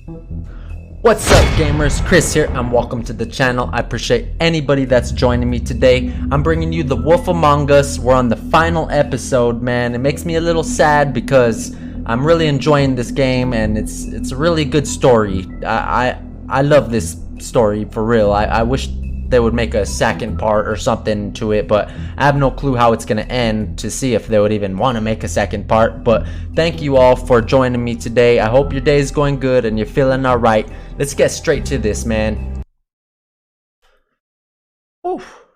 What's up, gamers? Chris here and welcome to the channel. I appreciate anybody that's joining me today. I'm bringing you The Wolf Among Us. We're on the final episode, man. It makes me a little sad because I'm really enjoying this game and it's a really good story. I love this story for real. I wish they would make a second part or something to it, but I have no clue how it's gonna end to see if they would even want to make a second part. But thank you all for joining me today. I hope your day is going good and you're feeling all right. Let's get straight to this, man. Oof.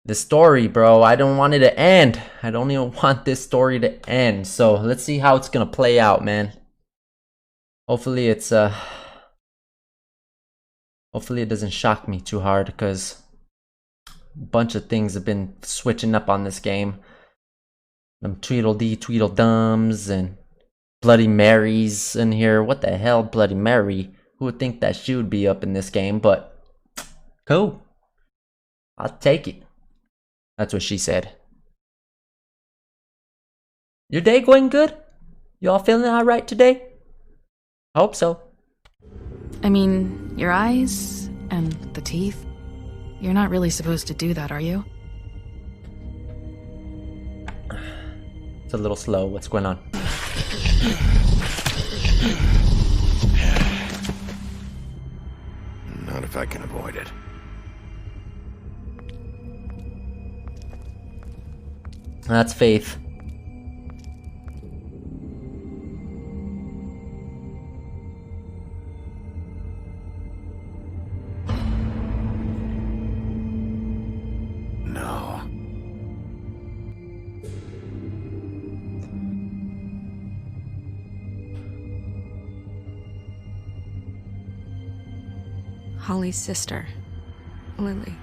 The story, bro, I don't want it to end. I don't even want this story to end. So let's see how it's gonna play out, man. Hopefully hopefully it doesn't shock me too hard, because a bunch of things have been switching up on this game. Them Tweedledee Tweedledums and Bloody Marys in here. What the hell, Bloody Mary? Who would think that she would be up in this game? But cool, I'll take it. That's what she said. Your day going good? You all feeling alright today? I hope so. I mean, your eyes and the teeth. You're not really supposed to do that, are you? It's a little slow. What's going on? Not if I can avoid it. That's Faith. No. Holly's sister, Lily.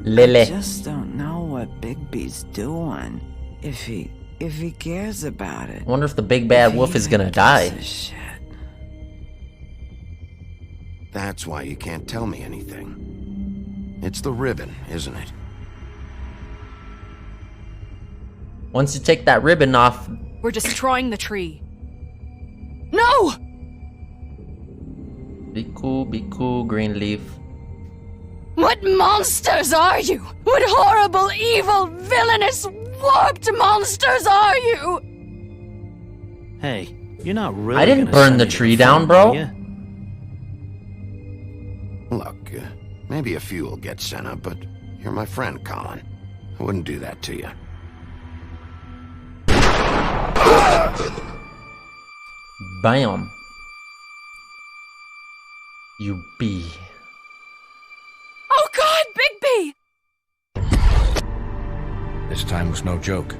Lily. I just don't know what Bigby's doing. If he cares about it. I wonder if the big bad wolf is gonna die. Shit. That's why you can't tell me anything. It's the ribbon, isn't it? Once you take that ribbon off, We're destroying the tree. No! be cool, Greenleaf. What monsters are you? What horrible, evil, villainous, warped monsters are you? Hey, you're not really. I didn't gonna burn send the me to tree front, down, bro. are ya? Look, maybe a few will get sent up, but you're my friend, Colin. I wouldn't do that to you. Bam. You bee. Oh God, Bigby! This time was no joke.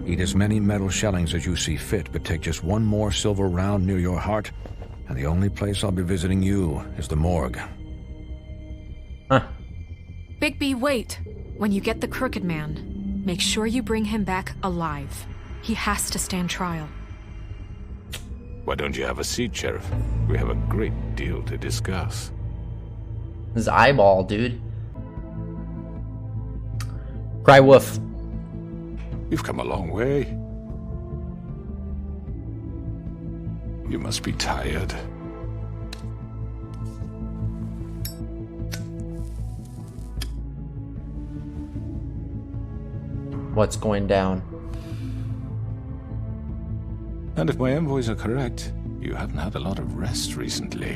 Eat as many metal shellings as you see fit, but take just one more silver round near your heart, and the only place I'll be visiting you is the morgue. Huh. Bigby, wait. When you get the Crooked Man, make sure you bring him back alive. He has to stand trial. Why don't you have a seat, Sheriff? We have a great deal to discuss. His eyeball, dude. Cry wolf. You've come a long way. You must be tired. What's going down? And if my envoys are correct, you haven't had a lot of rest recently.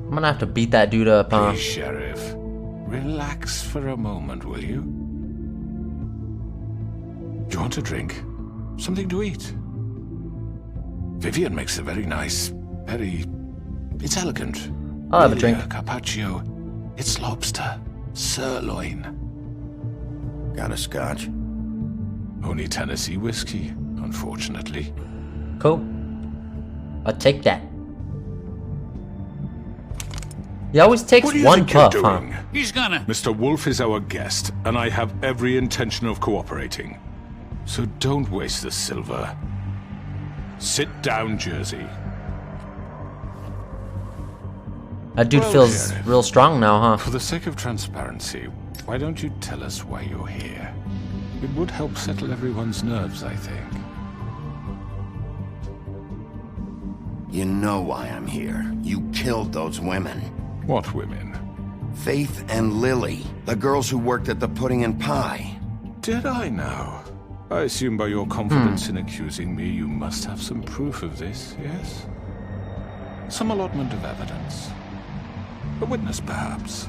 I'm gonna have to beat that dude up, huh? Please, Sheriff, relax for a moment, will you? Do you want a drink? Something to eat? Vivian makes a very nice, it's elegant. I'll have a drink. Carpaccio. It's lobster. Sirloin. Got a scotch? Only Tennessee whiskey, unfortunately. Cool. I'll take that. He always takes What do you one think you're puff, huh? doing? He's gonna... Mr. Wolf is our guest, and I have every intention of cooperating. So don't waste the silver. Sit down, Jersey. That dude Well, feels Sheriff, real strong now, huh? For the sake of transparency, why don't you tell us why you're here? It would help settle everyone's nerves, I think. You know why I'm here. You killed those women. What women? Faith and Lily, the girls who worked at the Pudding and Pie. Did I now? I assume by your confidence in accusing me, you must have some proof of this, yes? Some allotment of evidence. A witness, perhaps.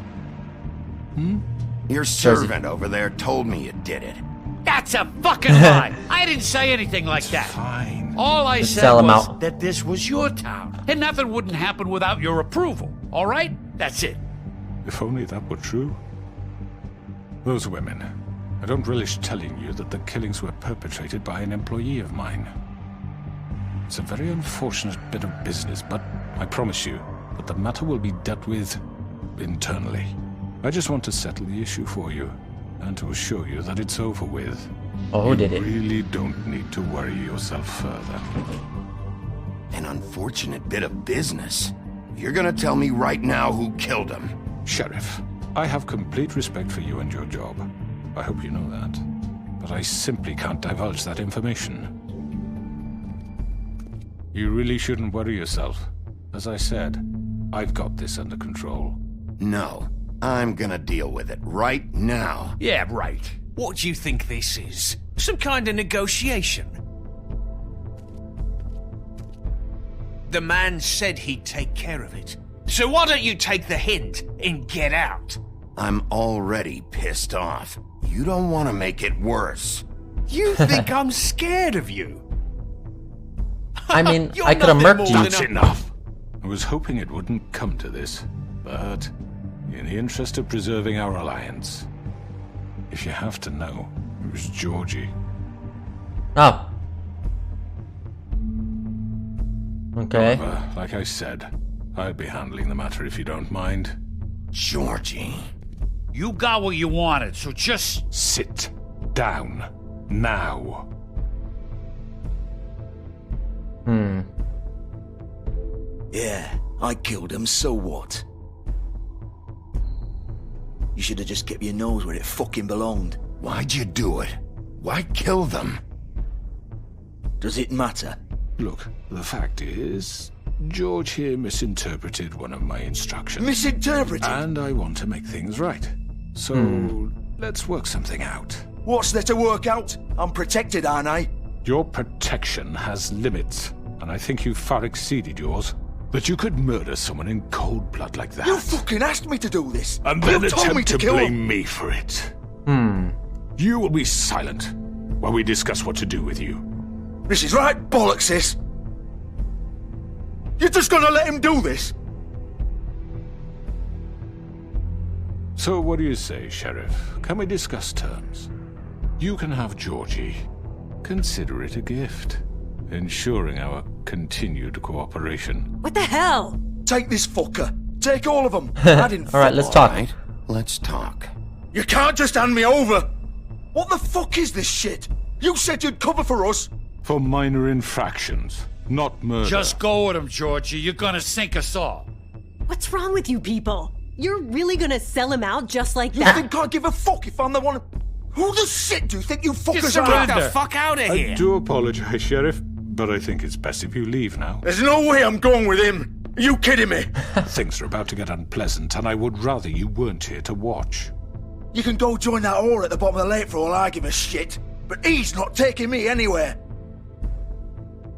Your servant over there told me you did it. That's a fucking lie. I didn't say anything like that. Fine. All I Just said sell 'em was out. that this was your town, and nothing wouldn't happen without your approval. All right? That's it. If only that were true. Those women. I don't relish telling you that the killings were perpetrated by an employee of mine. It's a very unfortunate bit of business, but I promise you that the matter will be dealt with internally. I just want to settle the issue for you, and to assure you that it's over with. Oh, who did it? You really don't need to worry yourself further. An unfortunate bit of business. You're gonna tell me right now who killed him. Sheriff, I have complete respect for you and your job. I hope you know that. But I simply can't divulge that information. You really shouldn't worry yourself. As I said, I've got this under control. No, I'm gonna deal with it right now. Yeah, right. What do you think this is? Some kind of negotiation? The man said he'd take care of it. So why don't you take the hint and get out? I'm already pissed off. You don't want to make it worse. You think I'm scared of you? I mean, You're I could have nothing murked more you. That's enough! I was hoping it wouldn't come to this, but in the interest of preserving our alliance, if you have to know, it was Georgie. Oh. Okay. However, like I said, I'll be handling the matter if you don't mind. Georgie. You got what you wanted, so just... Sit down. Now. Yeah, I killed him, so what? You should have just kept your nose where it fucking belonged. Why'd you do it? Why kill them? Does it matter? Look, the fact is, George here misinterpreted one of my instructions. Misinterpreted? And I want to make things right. So, let's work something out. What's there to work out? I'm protected, aren't I? Your protection has limits, and I think you've far exceeded yours. That you could murder someone in cold blood like that. You fucking asked me to do this! And then you told me attempt to to kill blame him. me for it. You will be silent while we discuss what to do with you. This is right bollocks, sis! You're just gonna let him do this? So what do you say, Sheriff? Can we discuss terms? You can have Georgie. Consider it a gift, ensuring our continued cooperation. What the hell? Take this fucker. Take all of them. I didn't Alright, let's talk. Right, let's talk. You can't just hand me over! What the fuck is this shit? You said you'd cover for us! For minor infractions, not murder. Just go with him, Georgie. You're gonna sink us all. What's wrong with you people? You're really gonna sell him out just like You that? think I give a fuck if I'm the one... Who the shit do you think you fuckers Just are? get the fuck out of I here. do apologize, Sheriff, but I think it's best if you leave now. There's no way I'm going with him! Are you kidding me? Things are about to get unpleasant, and I would rather you weren't here to watch. You can go join that whore at the bottom of the lake for all I give a shit, but he's not taking me anywhere.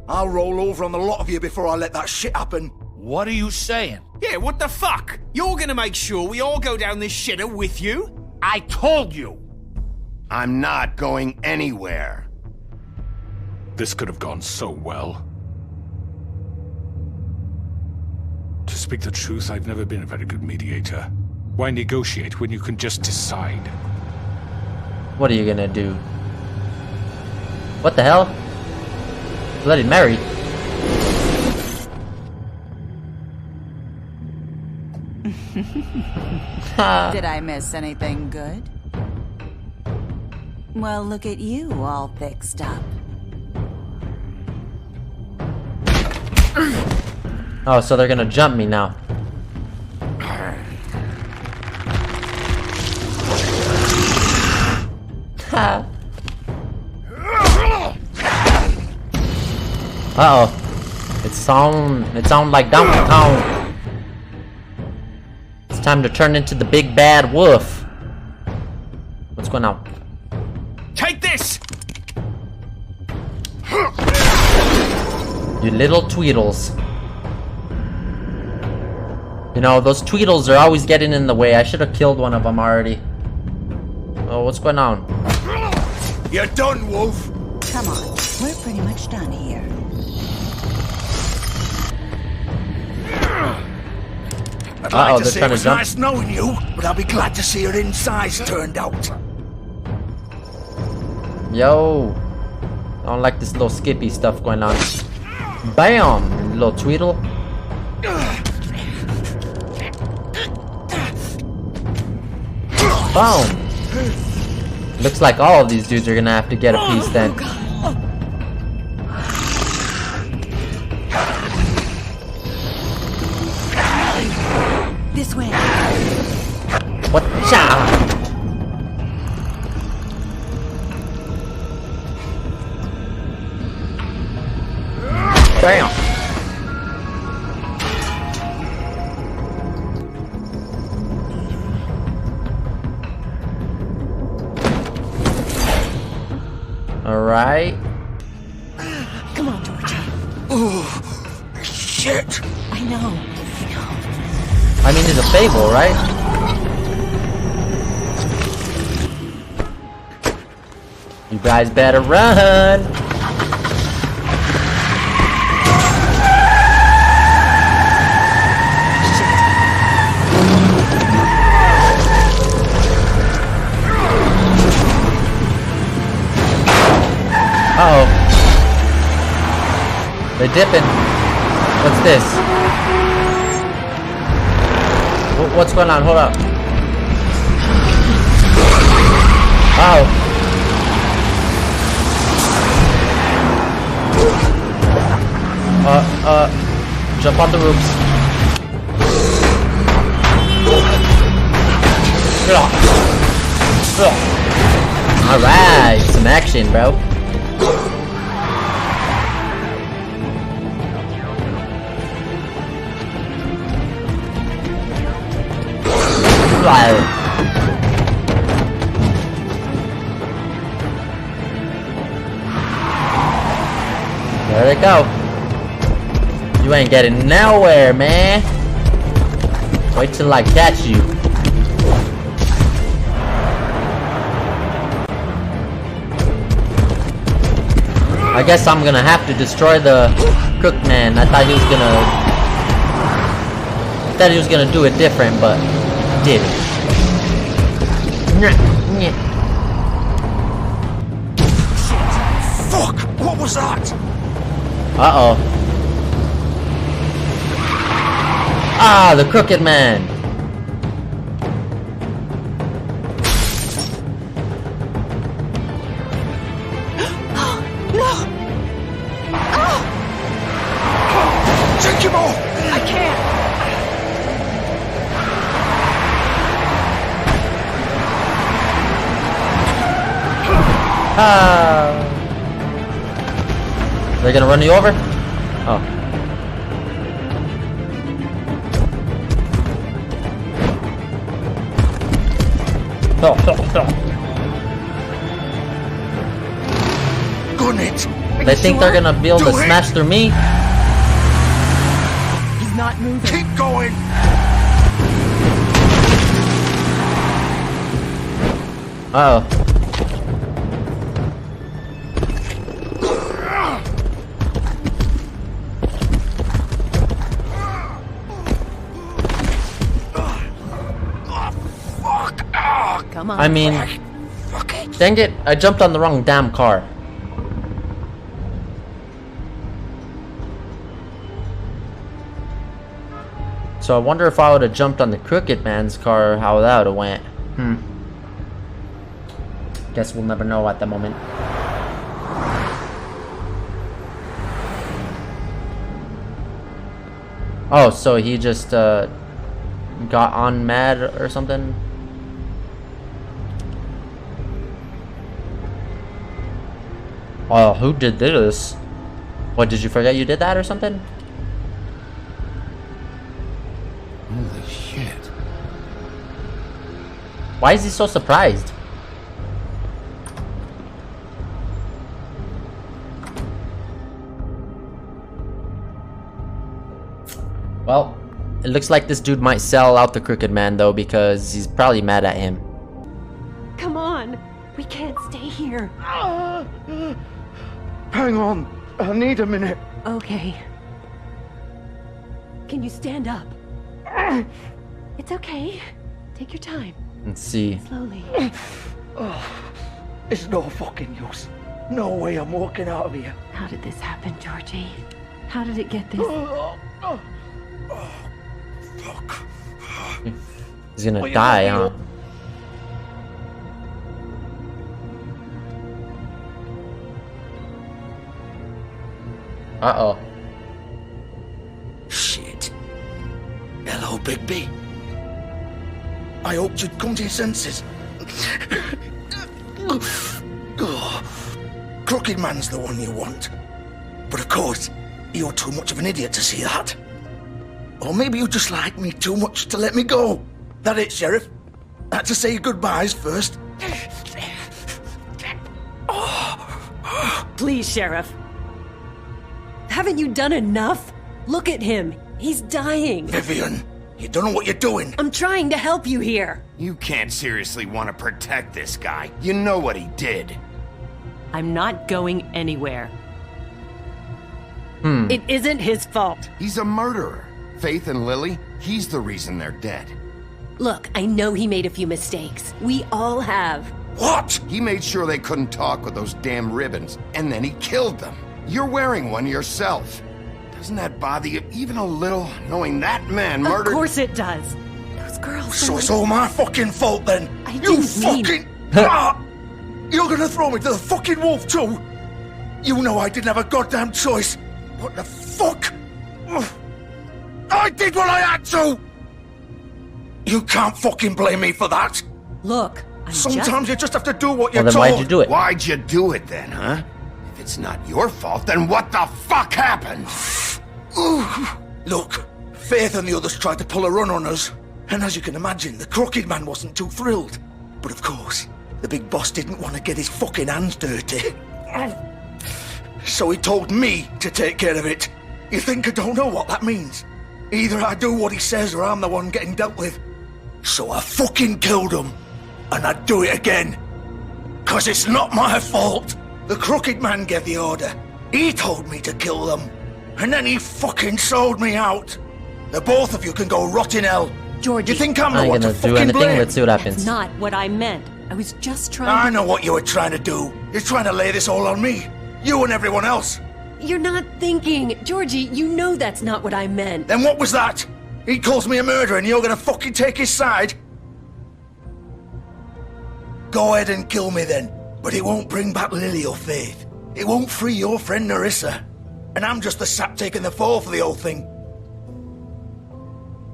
I'll roll over on the lot of you before I let that shit happen. What are you saying? Yeah, what the fuck? You're gonna make sure we all go down this shitter with you? I told you. I'm not going anywhere. This could have gone so well. To speak the truth, I've never been a very good mediator. Why negotiate when you can just decide? What are you gonna do? What the hell? Bloody Mary. Did I miss anything good? Well, look at you all fixed up. Oh, so they're gonna jump me now. Ha. Uh-oh. It sound like Donkey Kong. It's time to turn into the big bad wolf. What's going on? Take this! You little Tweedles. You know, those Tweedles are always getting in the way. I should have killed one of them already. Oh, what's going on? You're done, Wolf. Come on, we're pretty much done here. I'd like Uh-oh, to they're say trying it to was jump. nice knowing you, but I'll be glad to see your insides turned out. Yo. I don't like this little Skippy stuff going on. Bam! Little Tweedle. Boom! Looks like all of these dudes are gonna have to get a piece then. This way. Whatcha? Damn! Alright. Come on, Georgie. Oh, shit. I know. I mean, it's a fable, right? You guys better run! Uh-oh. They're dipping. What's this? What's going on? Hold up. Oh. Jump on the roofs. Alright, some action, bro. There they go. You ain't getting nowhere, man. Wait till I catch you. I guess I'm gonna have to destroy the crook man. I thought he was gonna do it different, but did it. Fuck! What was that? Uh-oh. Ah, the crooked man. No! Take him off! I can't! Ah. They're gonna run you over? Oh. Gun it! They think they're gonna be able to smash through me? He's not moving. Keep going! Uh-oh. Come on. I mean, dang it, I jumped on the wrong damn car. So I wonder if I would have jumped on the crooked man's car, how that would have went. Guess we'll never know at the moment. Oh, so he just got on mad or something? Oh, who did this? What, did you forget you did that or something? Holy shit. Why is he so surprised? Well, it looks like this dude might sell out the Crooked Man though, because he's probably mad at him. Come on. We can't stay here. Hang on. I need a minute. Okay. Can you stand up? It's okay. Take your time. Let's see. Slowly. It's no fucking use. No way I'm walking out of here. How did this happen, Georgie? How did it get this? Fuck. He's gonna die, huh? Uh-oh. Shit. Hello, Bigby. I hoped you'd come to your senses. Crooked Man's the one you want. But of course, you're too much of an idiot to see that. Or maybe you just like me too much to let me go. That it, Sheriff? I had to say goodbyes first. Please, Sheriff. Haven't you done enough? Look at him. He's dying. Vivian, you don't know what you're doing. I'm trying to help you here. You can't seriously want to protect this guy. You know what he did. I'm not going anywhere. It isn't his fault. He's a murderer. Faith and Lily, he's the reason they're dead. Look, I know he made a few mistakes. We all have. What? He made sure they couldn't talk with those damn ribbons, and then he killed them. You're wearing one yourself. Doesn't that bother you even a little, knowing that man murdered— Of course it does. Those girls— So it's all my fucking fault then? I didn't mean— You're gonna throw me to the fucking wolf too? You know I didn't have a goddamn choice. What the fuck? I did what I had to! You can't fucking blame me for that. Look, Sometimes you just have to do what you're Well, then told. why'd you do it? Why'd you do it then, huh? If it's not your fault, then what the fuck happened? Look, Faith and the others tried to pull a run on us. And as you can imagine, the Crooked Man wasn't too thrilled. But of course, the big boss didn't want to get his fucking hands dirty. So he told me to take care of it. You think I don't know what that means? Either I do what he says or I'm the one getting dealt with. So I fucking killed him. And I'd do it again. 'Cause it's not my fault. The Crooked Man gave the order. He told me to kill them. And then he fucking sold me out. The both of you can go rot in hell. Georgie, You think I'm the I ain't one to gonna do fucking anything. blame? Let's see what That's happens. not what I meant. I was just trying I know what you were trying to do. You're trying to lay this all on me. You and everyone else. You're not thinking. Georgie, you know that's not what I meant. Then what was that? He calls me a murderer and you're gonna fucking take his side? Go ahead and kill me then. But it won't bring back Lily or Faith. It won't free your friend Nerissa. And I'm just the sap taking the fall for the whole thing.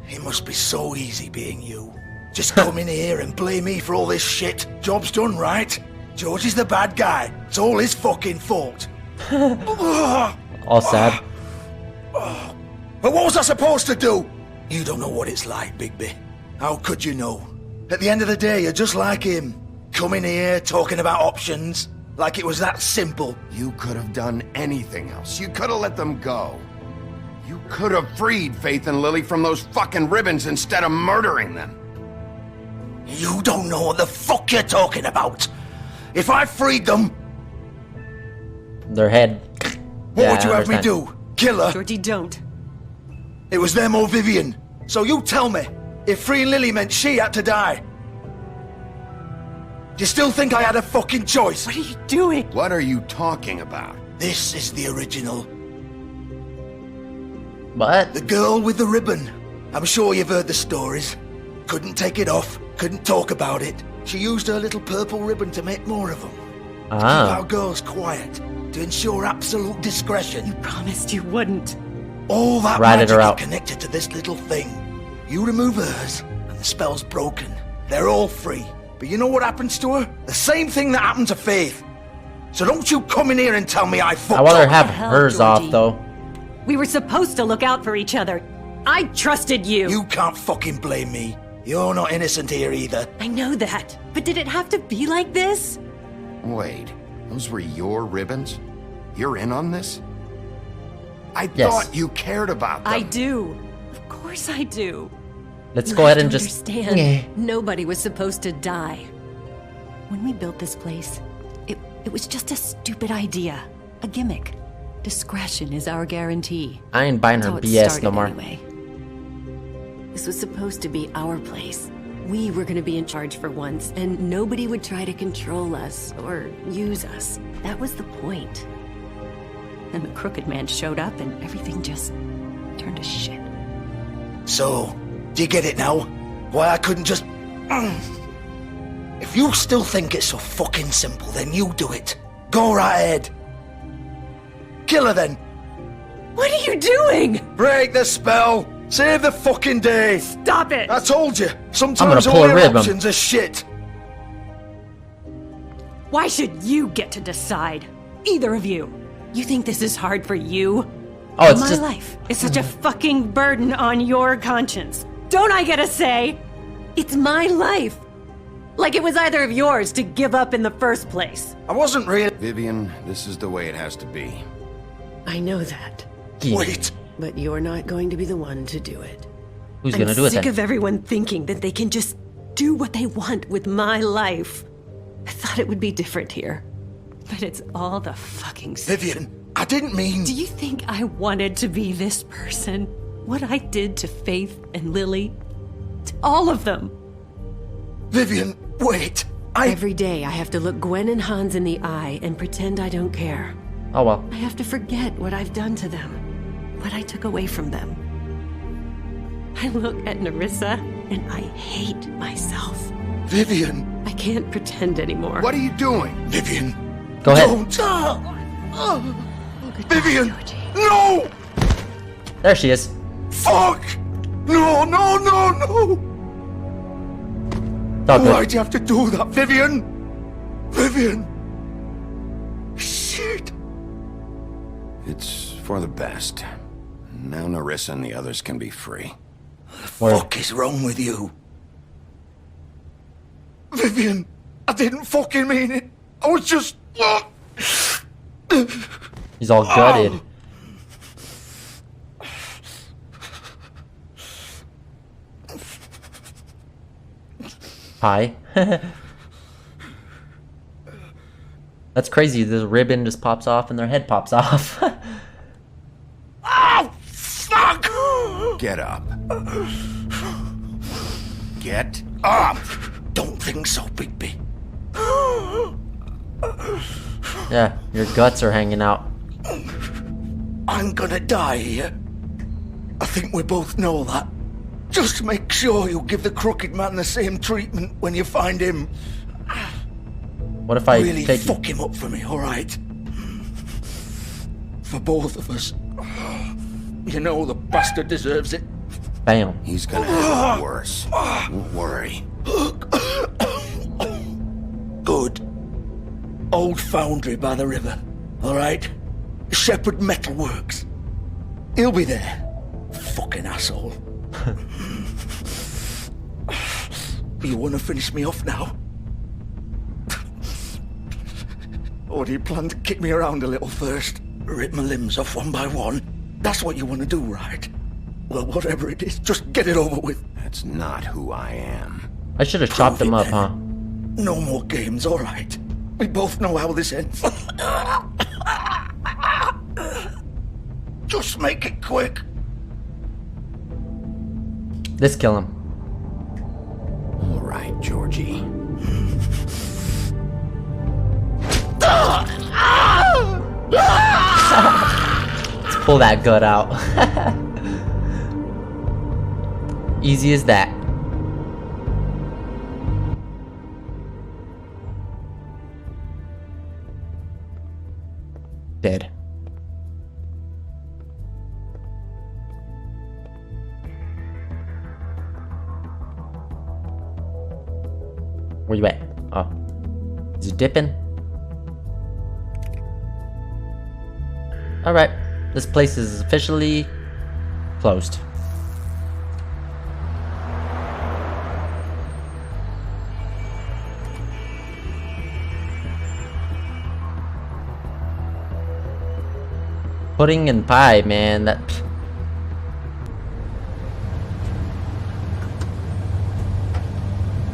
It must be so easy being you. Just come in here and blame me for all this shit. Job's done, right? George is the bad guy. It's all his fucking fault. All sad. But what was I supposed to do? You don't know what it's like, Bigby. How could you know? At the end of the day, you're just like him. Coming here, talking about options. Like it was that simple. You could have done anything else. You could have let them go. You could have freed Faith and Lily from those fucking ribbons instead of murdering them. You don't know what the fuck you're talking about. If I freed them, Their head. what Yeah, would you I have me understand. do? Kill her? Georgie, don't. It was them or Vivian. So you tell me, if freeing Lily meant she had to die, do you still think I had a fucking choice? What are you doing? What are you talking about? This is the original. What? The girl with the ribbon. I'm sure you've heard the stories. Couldn't take it off, couldn't talk about it. She used her little purple ribbon to make more of them. To keep our girls quiet, to ensure absolute discretion. You promised you wouldn't. All that Ratted her magic out. is connected to this little thing. You remove hers, and the spell's broken. They're all free. But you know what happens to her? The same thing that happened to Faith. So don't you come in here and tell me I fucked I want her to up. have hers off, though. We were supposed to look out for each other. I trusted you. You can't fucking blame me. You're not innocent here either. I know that. But did it have to be like this? Wait, those were your ribbons? You're in on this? I Yes. thought you cared about them. I do. Of course I do. Let's You go have ahead and to just... understand. Yeah. Nobody was supposed to die. When we built this place, it was just a stupid idea. A gimmick. Discretion is our guarantee. I ain't buying That's her how it BS started no more. Anyway. This was supposed to be our place. We were going to be in charge for once, and nobody would try to control us or use us. That was the point. And the crooked man showed up, and everything just turned to shit. So, do you get it now? Why I couldn't just... If you still think it's so fucking simple, then you do it. Go right ahead. Kill her then. What are you doing? Break the spell. Save the fucking day. Stop it. I told you. Sometimes pull all a your rib, options are shit. Why should you get to decide? Either of you. You think this is hard for you? Oh, it's My just... life is such a fucking burden on your conscience. Don't I get a say? It's my life. Like it was either of yours to give up in the first place. I wasn't really... Vivian, this is the way it has to be. I know that. Wait. But you're not going to be the one to do it. Who's gonna do it I'm sick then? of everyone thinking that they can just do what they want with my life. I thought it would be different here. But it's all the fucking same. Vivian, I didn't mean... Do you think I wanted to be this person? What I did to Faith and Lily? To all of them. Vivian, wait. Every day I have to look Gwen and Hans in the eye and pretend I don't care. Oh well. I have to forget what I've done to them. What I took away from them. I look at Nerissa and I hate myself. Vivian. I can't pretend anymore. What are you doing? Vivian. Go ahead. Don't. Vivian. No. There she is. Fuck. No, no, no, no. It's all good. Why'd you have to do that, Vivian? Vivian. Shit. It's for the best. Now Nerissa and the others can be free. Word. Fuck is wrong with you? Vivian, I didn't fucking mean it. I was just... He's all gutted. Hi. That's crazy. The ribbon just pops off and their head pops off. Oh, fuck! Get up. Get up! Don't think so, Bigby. Yeah, your guts are hanging out. I'm gonna die here. I think we both know that. Just make sure you give the crooked man the same treatment when you find him. What if I really take fuck him up for me, alright? For both of us. You know the bastard deserves it. Bam. He's gonna have it worse. Don't worry. Good. Old foundry by the river, alright? Shepherd Metalworks. He'll be there. Fucking asshole. You wanna finish me off now? Or do you plan to kick me around a little first? Rip my limbs off one by one? That's what you wanna do, right? Well, whatever it is, just get it over with. That's not who I am. I should have chopped him up, huh? No more games, alright? We both know how this ends. Just make it quick. Let's kill him. All right, Georgie. Let's pull that gut out. Easy as that. Dead. Where you at? Oh. Is he dipping? Alright. This place is officially closed. Pudding and pie, man. That.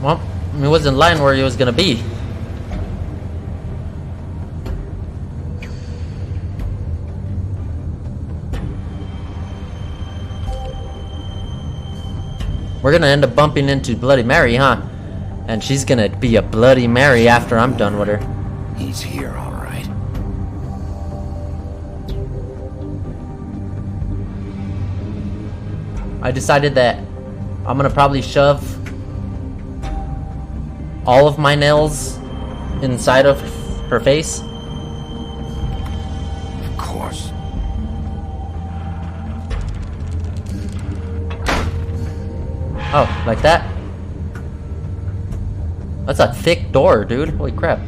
Well, he wasn't lying where he was gonna be. We're gonna end up bumping into Bloody Mary, huh? And she's gonna be a Bloody Mary after I'm done with her. He's here, all right. I decided that I'm gonna probably shove all of my nails inside of her face. Of course. Oh, like that? That's a thick door, dude. Holy crap.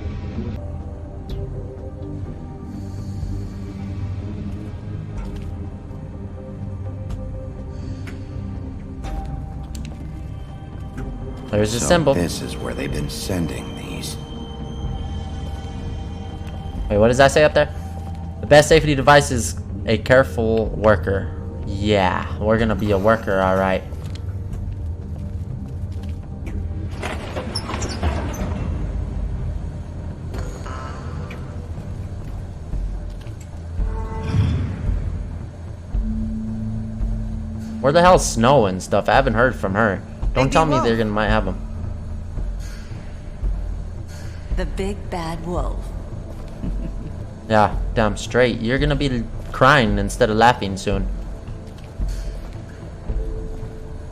There's a symbol. This is where they've been sending these. Wait, what does that say up there? The best safety device is a careful worker. Yeah, we're gonna be a worker, alright. Where the hell's Snow and stuff? I haven't heard from her. Don't tell me they're gonna might have them. The big bad wolf. Yeah, damn straight. You're gonna be crying instead of laughing soon.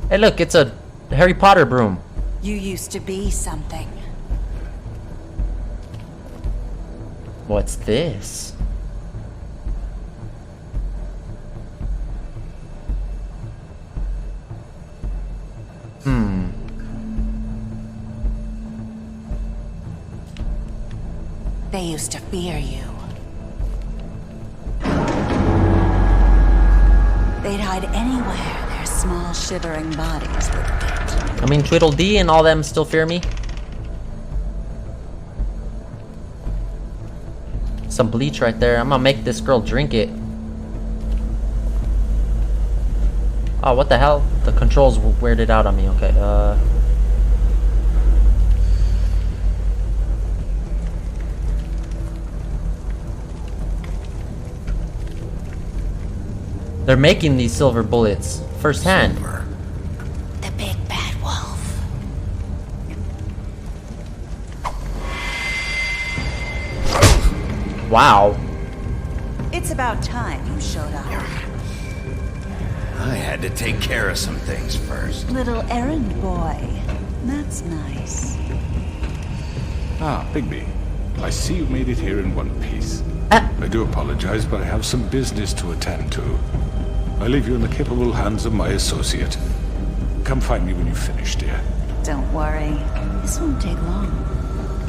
Hey look, it's a Harry Potter broom. You used to be something. What's this? They used to fear you. They'd hide anywhere their small shivering bodies would fit. I mean, Tweedledee and all them still fear me. Some bleach right there. I'm gonna make this girl drink it. Oh, what the hell? The controls were weirded out on me. Okay, They're making these silver bullets firsthand. The big bad wolf. Wow. It's about time you showed up. I had to take care of some things first. Little errand boy. That's nice. Ah, Bigby. I see you made it here in one piece. I do apologize, but I have some business to attend to. I leave you in the capable hands of my associate. Come find me when you finish, dear. Don't worry. This won't take long.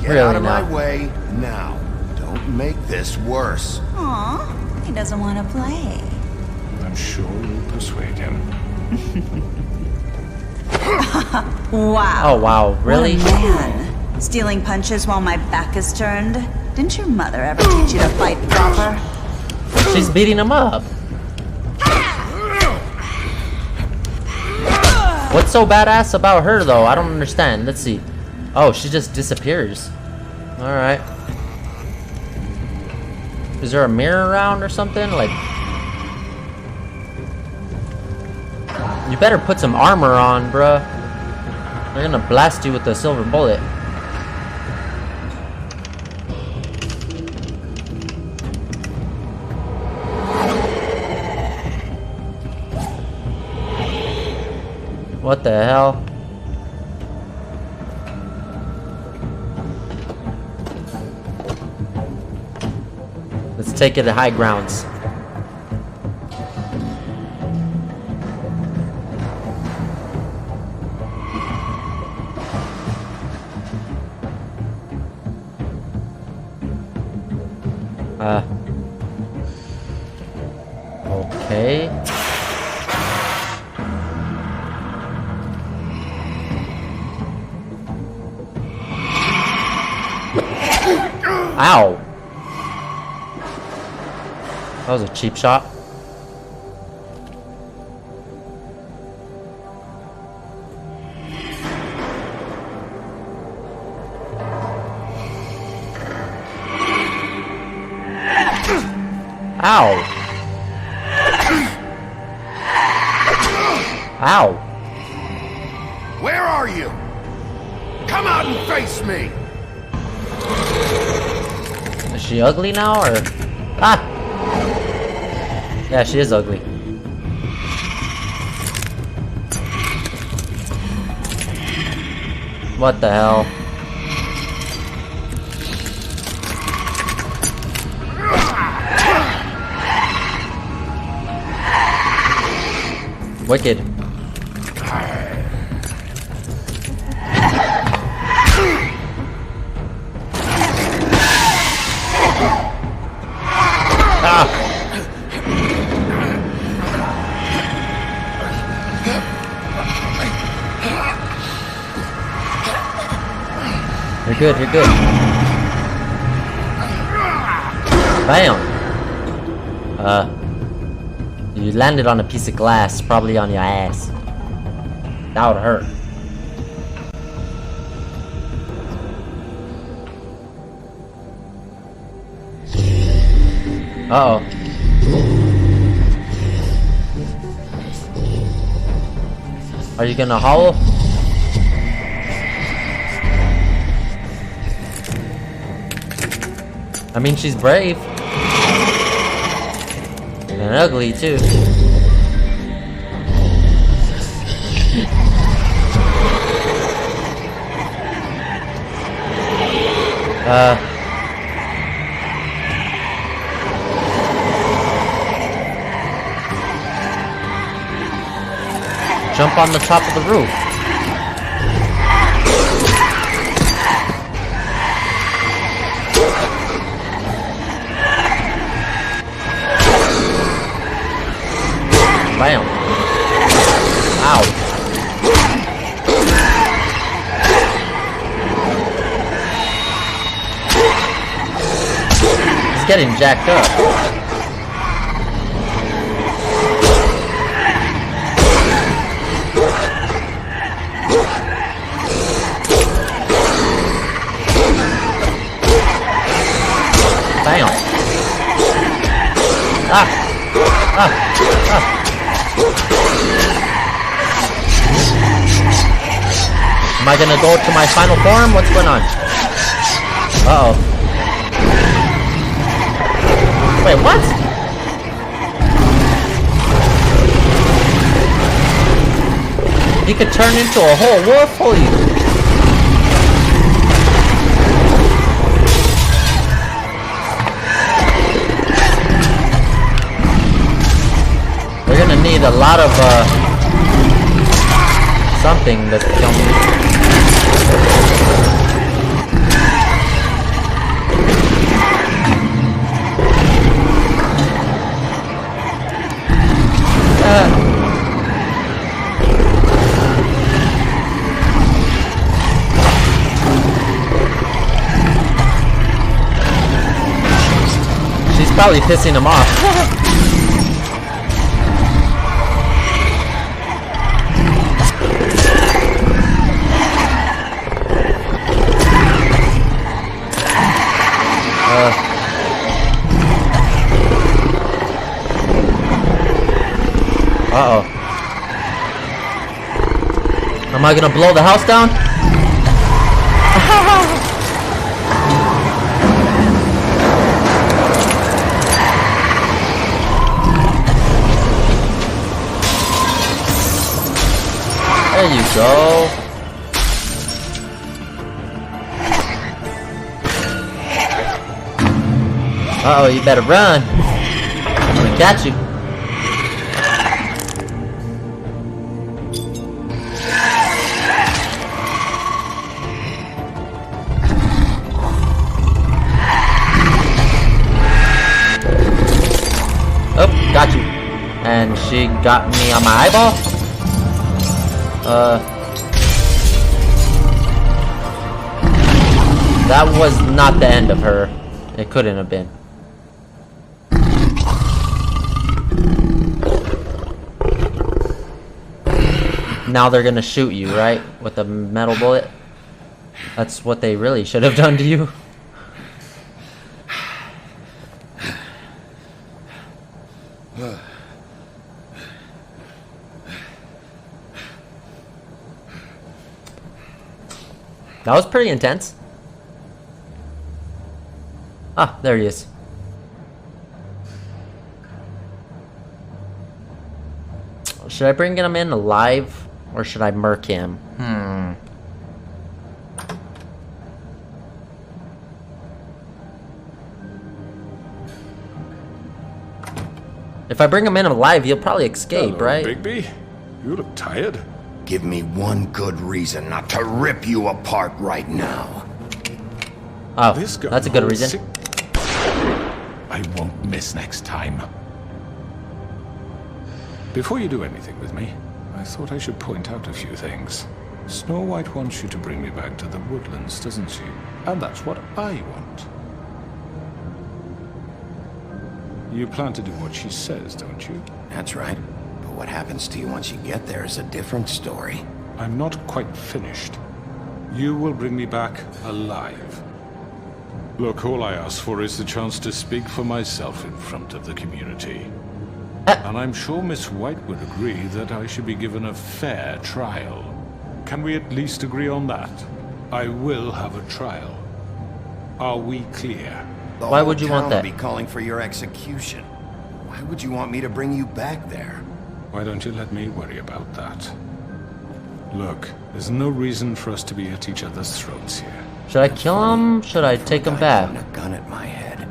Get out of my way now. Don't make this worse. Aw, he doesn't want to play. I'm sure you'll persuade him. Wow. Oh wow, really? What a man. Stealing punches while my back is turned? Didn't your mother ever teach you to fight proper? She's beating him up. What's so badass about her though? I don't understand. Let's see. Oh, she just disappears. Alright. Is there a mirror around or something? Like, you better put some armor on, bruh. They're gonna blast you with the silver bullet. What the hell? Let's take it to high grounds. Okay. Ow! That was a cheap shot. Ow! Ow! Where are you? Come out and face me! Is she ugly now, or? Ah! Yeah, she is ugly. What the hell? Wicked. Ah! You're good, you're good. Bam! You landed on a piece of glass, probably on your ass. That would hurt. Uh-oh. Are you gonna howl? I mean, she's brave. And ugly, too. Jump on the top of the roof. Bam. Ow. He's getting jacked up. Bam. Ah. Ah. Ah. Am I gonna go to my final form? What's going on? Uh-oh. Wait, what? He could turn into a whole wolf? Holy... We're gonna need a lot of, something to kill me. She's probably pissing him off. Uh-oh. Am I gonna blow the house down? There you go. Uh-oh, you better run. I'm gonna catch you. Oh, got you. And she got me on my eyeball? That was not the end of her. It couldn't have been. Now they're gonna shoot you, right? With a metal bullet? That's what they really should have done to you. That was pretty intense. Ah, there he is. Should I bring him in alive, or should I murk him? If I bring him in alive, he'll probably escape, Hello, right? Bigby. You look tired. Give me one good reason not to rip you apart right now. Oh, This guy that's a good holds reason. I won't miss next time. Before you do anything with me, I thought I should point out a few things. Snow White wants you to bring me back to the woodlands, doesn't she? And that's what I want. You plan to do what she says, don't you? That's right. But what happens to you once you get there is a different story. I'm not quite finished. You will bring me back alive. Look, all I ask for is the chance to speak for myself in front of the community. And I'm sure Miss White would agree that I should be given a fair trial. Can we at least agree on that? I will have a trial. Are we clear? Why would you want that? Be calling for your execution. Why would you want me to bring you back there? Why don't you let me worry about that? Look, there's no reason for us to be at each other's throats here. Should I kill him? Should I take him back? A gun at my head.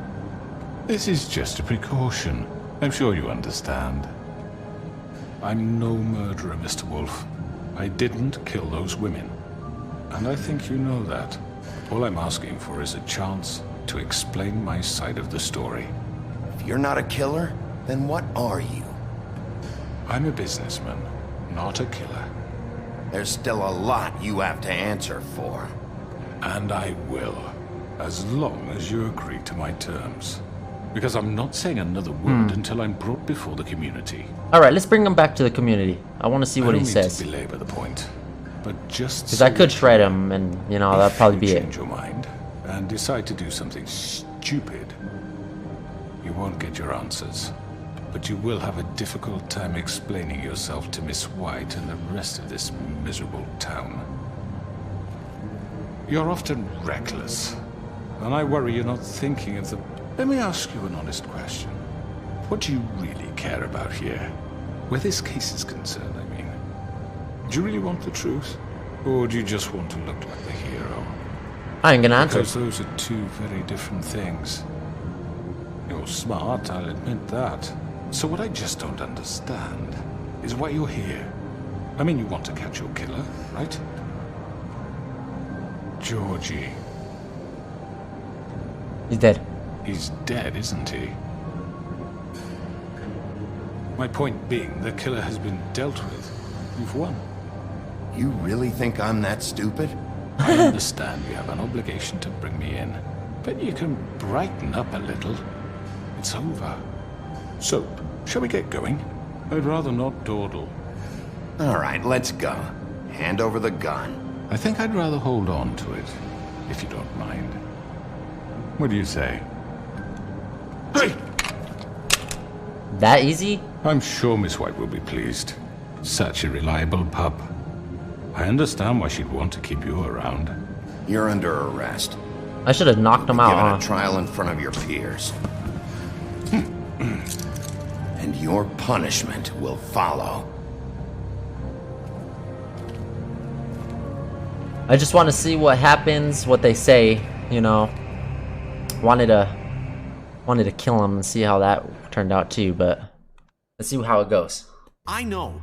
This is just a precaution. I'm sure you understand. I'm no murderer, Mr. Wolf. I didn't kill those women. And I think you know that. All I'm asking for is a chance to explain my side of the story. If you're not a killer, then what are you? I'm a businessman, not a killer. There's still a lot you have to answer for. And I will, as long as you agree to my terms. Because I'm not saying another word until I'm brought before the community. Alright, let's bring him back to the community. I want to see what he says. I don't mean to belabor the point, but just because I could shred him and, you know, that'd probably be it. Change your mind and decide to do something stupid. You won't get your answers, but you will have a difficult time explaining yourself to Miss White and the rest of this miserable town. You're often reckless, and I worry you're not thinking of the... Let me ask you an honest question. What do you really care about here? Where this case is concerned, I mean. Do you really want the truth? Or do you just want to look like the hero? I ain't gonna answer. Because those are two very different things. You're smart, I'll admit that. So what I just don't understand is why you're here. I mean, you want to catch your killer, right? Georgie. He's dead. He's dead, isn't he? My point being, the killer has been dealt with. You've won. You really think I'm that stupid? I understand you have an obligation to bring me in, but you can brighten up a little. It's over. So, shall we get going? I'd rather not dawdle. All right, let's go. Hand over the gun. I think I'd rather hold on to it, if you don't mind. What do you say? Hey! That easy? I'm sure Miss White will be pleased. Such a reliable pup. I understand why she'd want to keep you around. You're under arrest. I should have knocked him out, Given huh? a trial in front of your peers. And your punishment will follow. I just want to see what happens, what they say, you know. Wanted to kill him and see how that turned out too, but let's see how it goes. I know,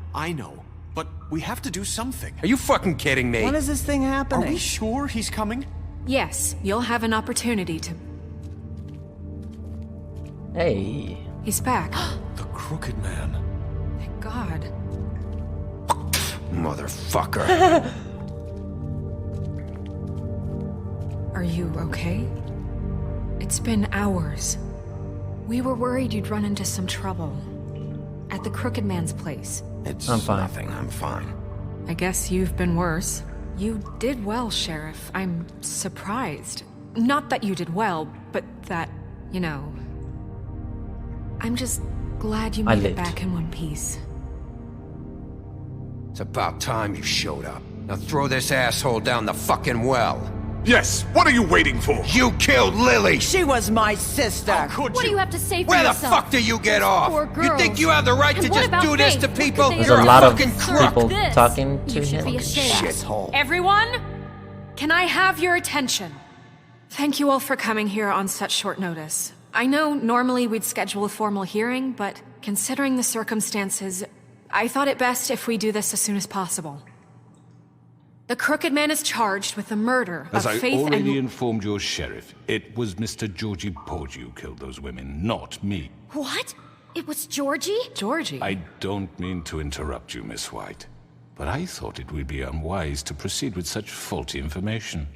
but we have to do something. Are you fucking kidding me? When is this thing happening? Are we sure he's coming? Yes, you'll have an opportunity to... Hey. He's back. The Crooked Man. God. Motherfucker. Are you okay? It's been hours. We were worried you'd run into some trouble. At the Crooked Man's place. It's I'm fine. nothing, I'm fine. I guess you've been worse. You did well, Sheriff. I'm surprised. Not that you did well, but that, you know... I'm just glad you made it back in one piece. It's about time you showed up. Now throw this asshole down the fucking well. Yes, what are you waiting for? You killed Lily! She was my sister! How could What do you have to say for Where yourself? the fuck do you get off? Poor You girls. think you have the right And to what just about do this Faith? to What people? could they There's a do? lot of fucking crook. people This. talking to You should him. be ashamed. Everyone, can I have your attention? Thank you all for coming here on such short notice. I know normally we'd schedule a formal hearing, but considering the circumstances, I thought it best if we do this as soon as possible. The Crooked Man is charged with the murder As of I Faith already and... informed your sheriff, it was Mr. Georgie Porgy who killed those women, not me. What? It was Georgie? Georgie? I don't mean to interrupt you, Miss White, but I thought it would be unwise to proceed with such faulty information.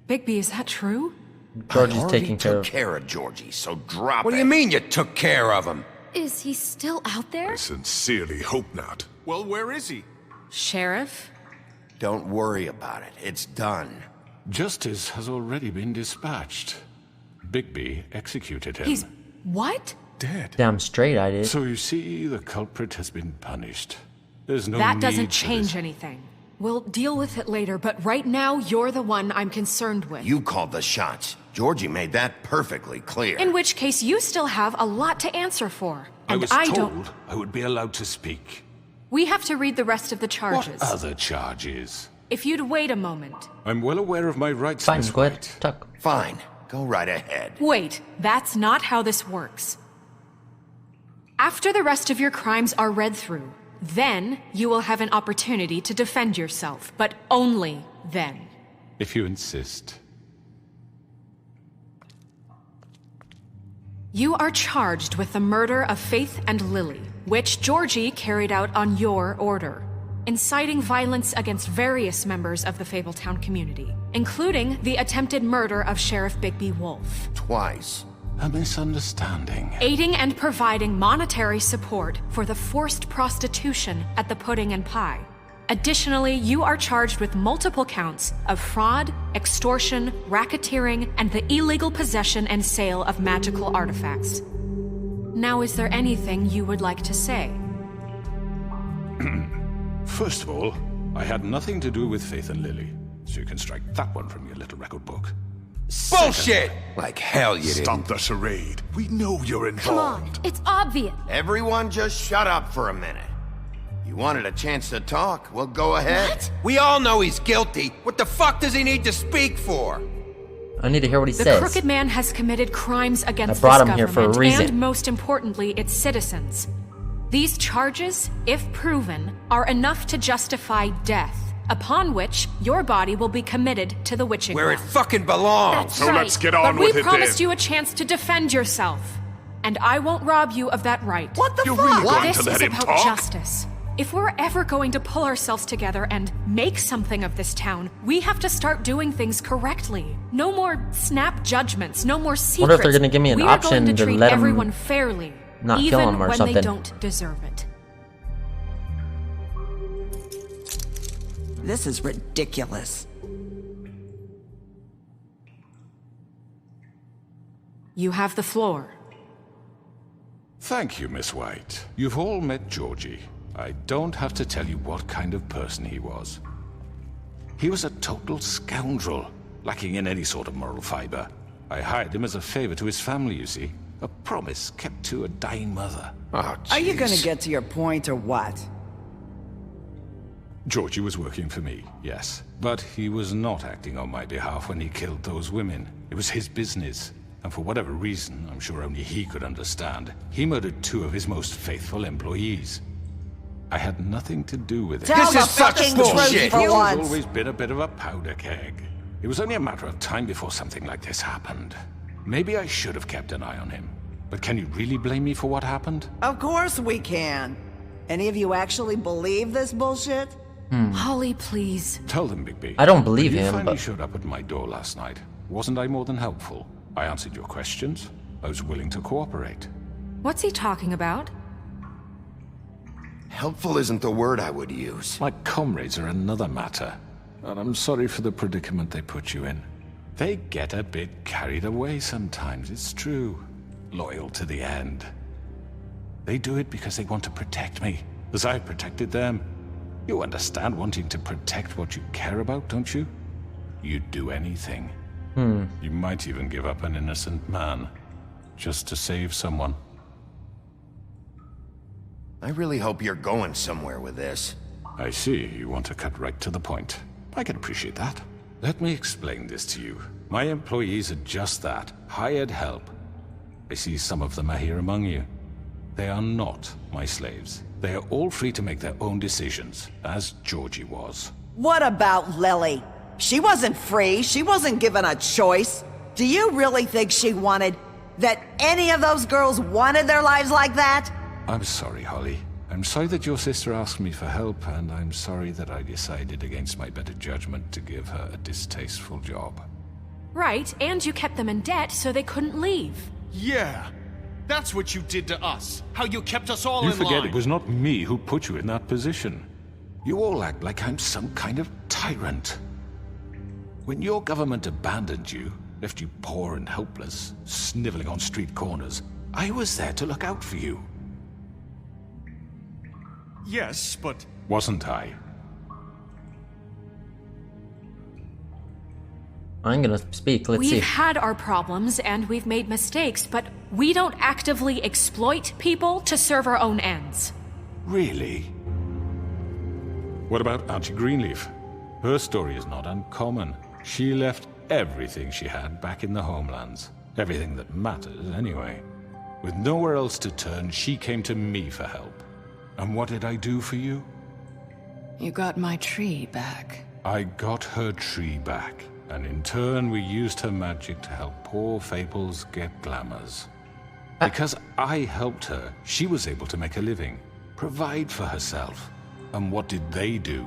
Bigby, is that true? Georgie's taking care of Georgie, so drop What do you mean you took care of him? Is he still out there? I sincerely hope not. Well, where is he? Sheriff? Don't worry about it. It's done. Justice has already been dispatched. Bigby executed him. He's... what? Dead. Damn straight I did. So you see, the culprit has been punished. There's no That need doesn't for change this. anything. We'll deal with it later, but right now, you're the one I'm concerned with. You called the shots. Georgie made that perfectly clear. In which case, you still have a lot to answer for. I And was I told don't... I would be allowed to speak. We have to read the rest of the charges. What other charges? If you'd wait a moment. I'm well aware of my rights, Fine, Miss go ahead. White. Talk. Fine. Go right ahead. Wait, that's not how this works. After the rest of your crimes are read through, then you will have an opportunity to defend yourself, but only then. If you insist. You are charged with the murder of Faith and Lily, which Georgie carried out on your order, inciting violence against various members of the Fabletown community, including the attempted murder of Sheriff Bigby Wolf. Twice. A misunderstanding. Aiding and providing monetary support for the forced prostitution at the Pudding and Pie. Additionally, you are charged with multiple counts of fraud, extortion, racketeering, and the illegal possession and sale of magical artifacts. Now, is there anything you would like to say? First of all, I had nothing to do with Faith and Lily, so you can strike that one from your little record book. Bullshit! Like hell you didn't. Stop the charade. We know you're Come on, involved. it's obvious. Everyone just shut up for a minute. You wanted a chance to talk? Well, go ahead. What? We all know he's guilty. What the fuck does he need to speak for? I need to hear what he The says. Crooked Man has committed crimes against I brought this him here for a government reason. and, most importantly, its citizens. These charges, if proven, are enough to justify death, upon which your body will be committed to the witching Where it well. fucking belongs. That's So right. let's get on But we with it promised then. you a chance to defend yourself, and I won't rob you of that right. What the You're fuck? really going This to let is him about talk? justice. If we're ever going to pull ourselves together and make something of this town, we have to start doing things correctly. No more snap judgments, no more secrets. Wonder if they're gonna give me an we are option going to to treat let 'em everyone fairly, not kill even 'em or when something. they don't deserve it. This is ridiculous. You have the floor. Thank you, Miss White. You've all met Georgie. I don't have to tell you what kind of person he was. He was a total scoundrel, lacking in any sort of moral fiber. I hired him as a favor to his family, you see. A promise kept to a dying mother. Oh, Are you gonna jeez. get to your point or what? Georgie was working for me, yes. But he was not acting on my behalf when he killed those women. It was his business. And for whatever reason, I'm sure only he could understand, he murdered 2 of his most faithful employees. I had nothing to do with it. Tell This the is such fucking bullshit. truth for Georgie's once. always been a bit of a powder keg. It was only a matter of time before something like this happened. Maybe I should have kept an eye on him. But can you really blame me for what happened? Of course we can. Any of you actually believe this bullshit? Holly, please. Tell them, Bigby. I don't believe when you him, finally but... showed up at my door last night, wasn't I more than helpful? I answered your questions. I was willing to cooperate. What's he talking about? Helpful isn't the word I would use. My comrades are another matter. And I'm sorry for the predicament they put you in. They get a bit carried away sometimes, it's true. Loyal to the end. They do it because they want to protect me, as I've protected them. You understand wanting to protect what you care about, don't you? You'd do anything. You might even give up an innocent man, just to save someone. I really hope you're going somewhere with this. I see, you want to cut right to the point. I can appreciate that. Let me explain this to you. My employees are just that, hired help. I see some of them are here among you. They are not my slaves. They are all free to make their own decisions, as Georgie was. What about Lily? She wasn't free. She wasn't given a choice. Do you really think she wanted... that any of those girls wanted their lives like that? I'm sorry, Holly. I'm sorry that your sister asked me for help, and I'm sorry that I decided against my better judgment to give her a distasteful job. Right, and you kept them in debt so they couldn't leave. Yeah. That's what you did to us. How you kept us all in line. You forget it was not me who put you in that position. You all act like I'm some kind of tyrant. When your government abandoned you, left you poor and helpless, sniveling on street corners, I was there to look out for you. Yes, but... Wasn't I? I'm gonna speak, let's see. We've had our problems and we've made mistakes, but we don't actively exploit people to serve our own ends. Really? What about Auntie Greenleaf? Her story is not uncommon. She left everything she had back in the homelands. Everything that matters, anyway. With nowhere else to turn, she came to me for help. And what did I do for you? You got my tree back. I got her tree back. And in turn, we used her magic to help poor Fables get glamours. Because I helped her, she was able to make a living, provide for herself. And what did they do?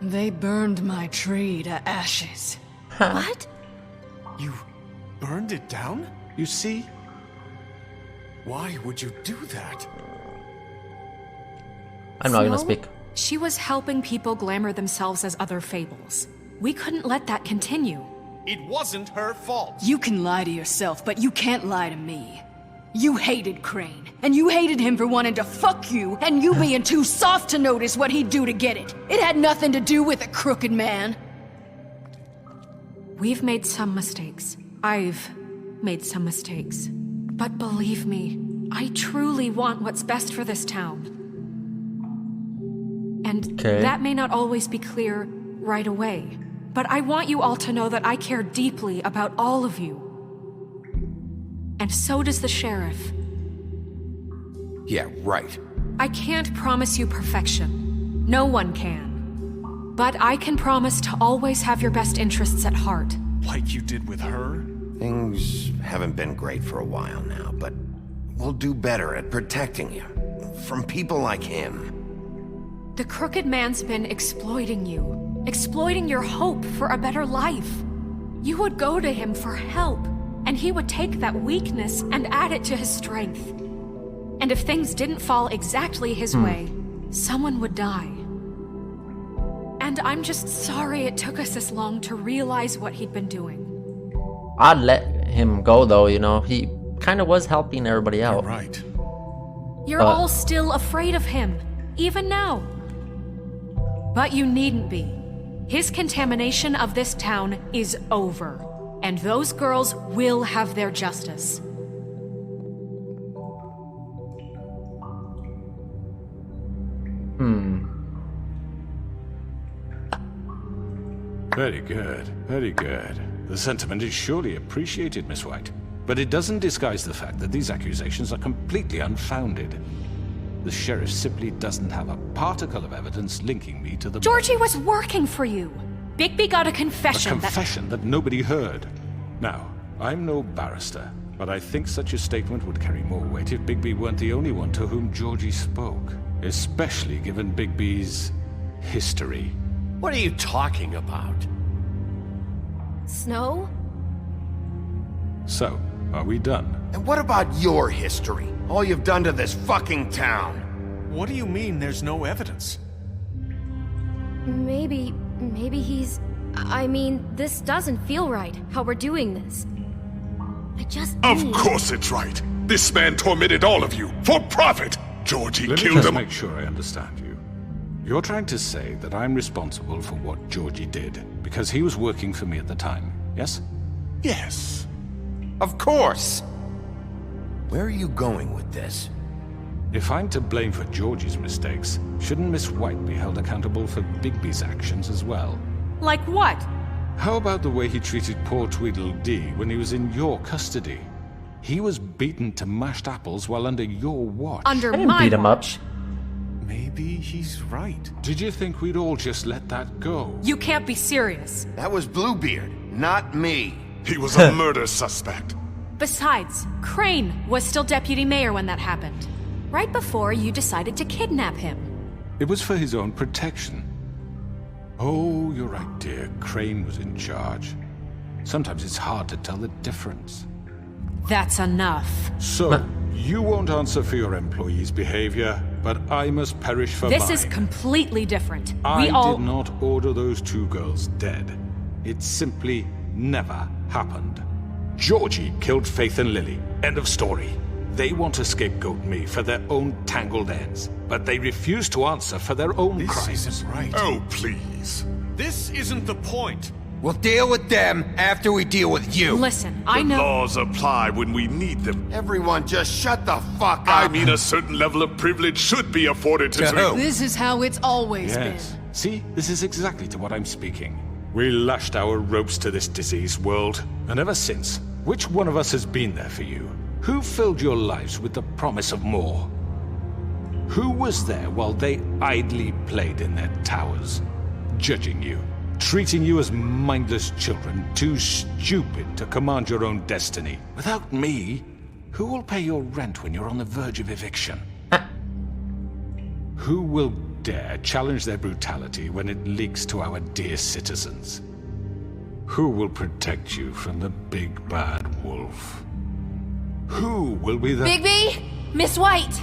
They burned my tree to ashes. What? You burned it down? You see? Why would you do that? I'm not gonna Flo? speak. She was helping people glamour themselves as other Fables. We couldn't let that continue. It wasn't her fault. You can lie to yourself, but you can't lie to me. You hated Crane, and you hated him for wanting to fuck you, and you being too soft to notice what he'd do to get it. It had nothing to do with a crooked man. We've made some mistakes. I've made some mistakes. But believe me, I truly want what's best for this town. And that may not always be clear right away. But I want you all to know that I care deeply about all of you. And so does the sheriff. Yeah, right. I can't promise you perfection. No one can. But I can promise to always have your best interests at heart. Like you did with her? Things haven't been great for a while now, but we'll do better at protecting you. From people like him. The crooked man's been exploiting you. Exploiting your hope for a better life. You would go to him for help, and he would take that weakness and add it to his strength. And if things didn't fall exactly his way, someone would die. And I'm just sorry it took us this long to realize what he'd been doing. I'd let him go though, you know. He kind of was helping everybody out. You're right. You're all still afraid of him, even now. But you needn't be. His contamination of this town is over, and those girls will have their justice. Very good, very good. The sentiment is surely appreciated, Miss White. But it doesn't disguise the fact that these accusations are completely unfounded. The sheriff simply doesn't have a particle of evidence linking me to the... Georgie was working for you. Bigby got a confession. A confession that nobody heard. Now, I'm no barrister, but I think such a statement would carry more weight if Bigby weren't the only one to whom Georgie spoke. especially given Bigby's history. What are you talking about? Snow? So, are we done? And what about your history? All you've done to this fucking town? What do you mean there's no evidence? Maybe he's... I mean, this doesn't feel right, how we're doing this. I just Of need... course it's right. This man tormented all of you, for profit! Georgie Let me killed just them. make sure I understand you. You're trying to say that I'm responsible for what Georgie did, because he was working for me at the time, yes? Yes. Of course! Where are you going with this? If I'm to blame for Georgie's mistakes, shouldn't Miss White be held accountable for Bigby's actions as well? Like what? How about the way he treated poor Tweedledee when he was in your custody? He was beaten to mashed apples while under your watch. Under I didn't my beat him up. watch. Maybe he's right. Did you think we'd all just let that go? You can't be serious. That was Bluebeard, not me. He was a murder suspect. Besides, Crane was still deputy mayor when that happened. Right before you decided to kidnap him. It was for his own protection. Oh, you're right, dear. Crane was in charge. Sometimes it's hard to tell the difference. That's enough. So, you won't answer for your employees' behavior, but I must perish for mine. This is completely different. I We all... did not order those two girls dead. It simply never happened. Georgie killed Faith and Lily. End of story. They want to scapegoat me for their own tangled ends, but they refuse to answer for their own crimes. This isn't right. Oh, please. This isn't the point. We'll deal with them after we deal with you. Listen, I The know... laws apply when we need them. Everyone just shut the fuck up. I mean, a certain level of privilege should be afforded to... To who? This is how it's always Yes. been. See, this is exactly to what I'm speaking. We lashed our ropes to this diseased world, and ever since, which one of us has been there for you? Who filled your lives with the promise of more? Who was there while they idly played in their towers, judging you, treating you as mindless children, too stupid to command your own destiny? Without me, who will pay your rent when you're on the verge of eviction? Who will dare challenge their brutality when it leaks to our dear citizens? Who will protect you from the big bad wolf? Who will be the... Bigby! Miss White!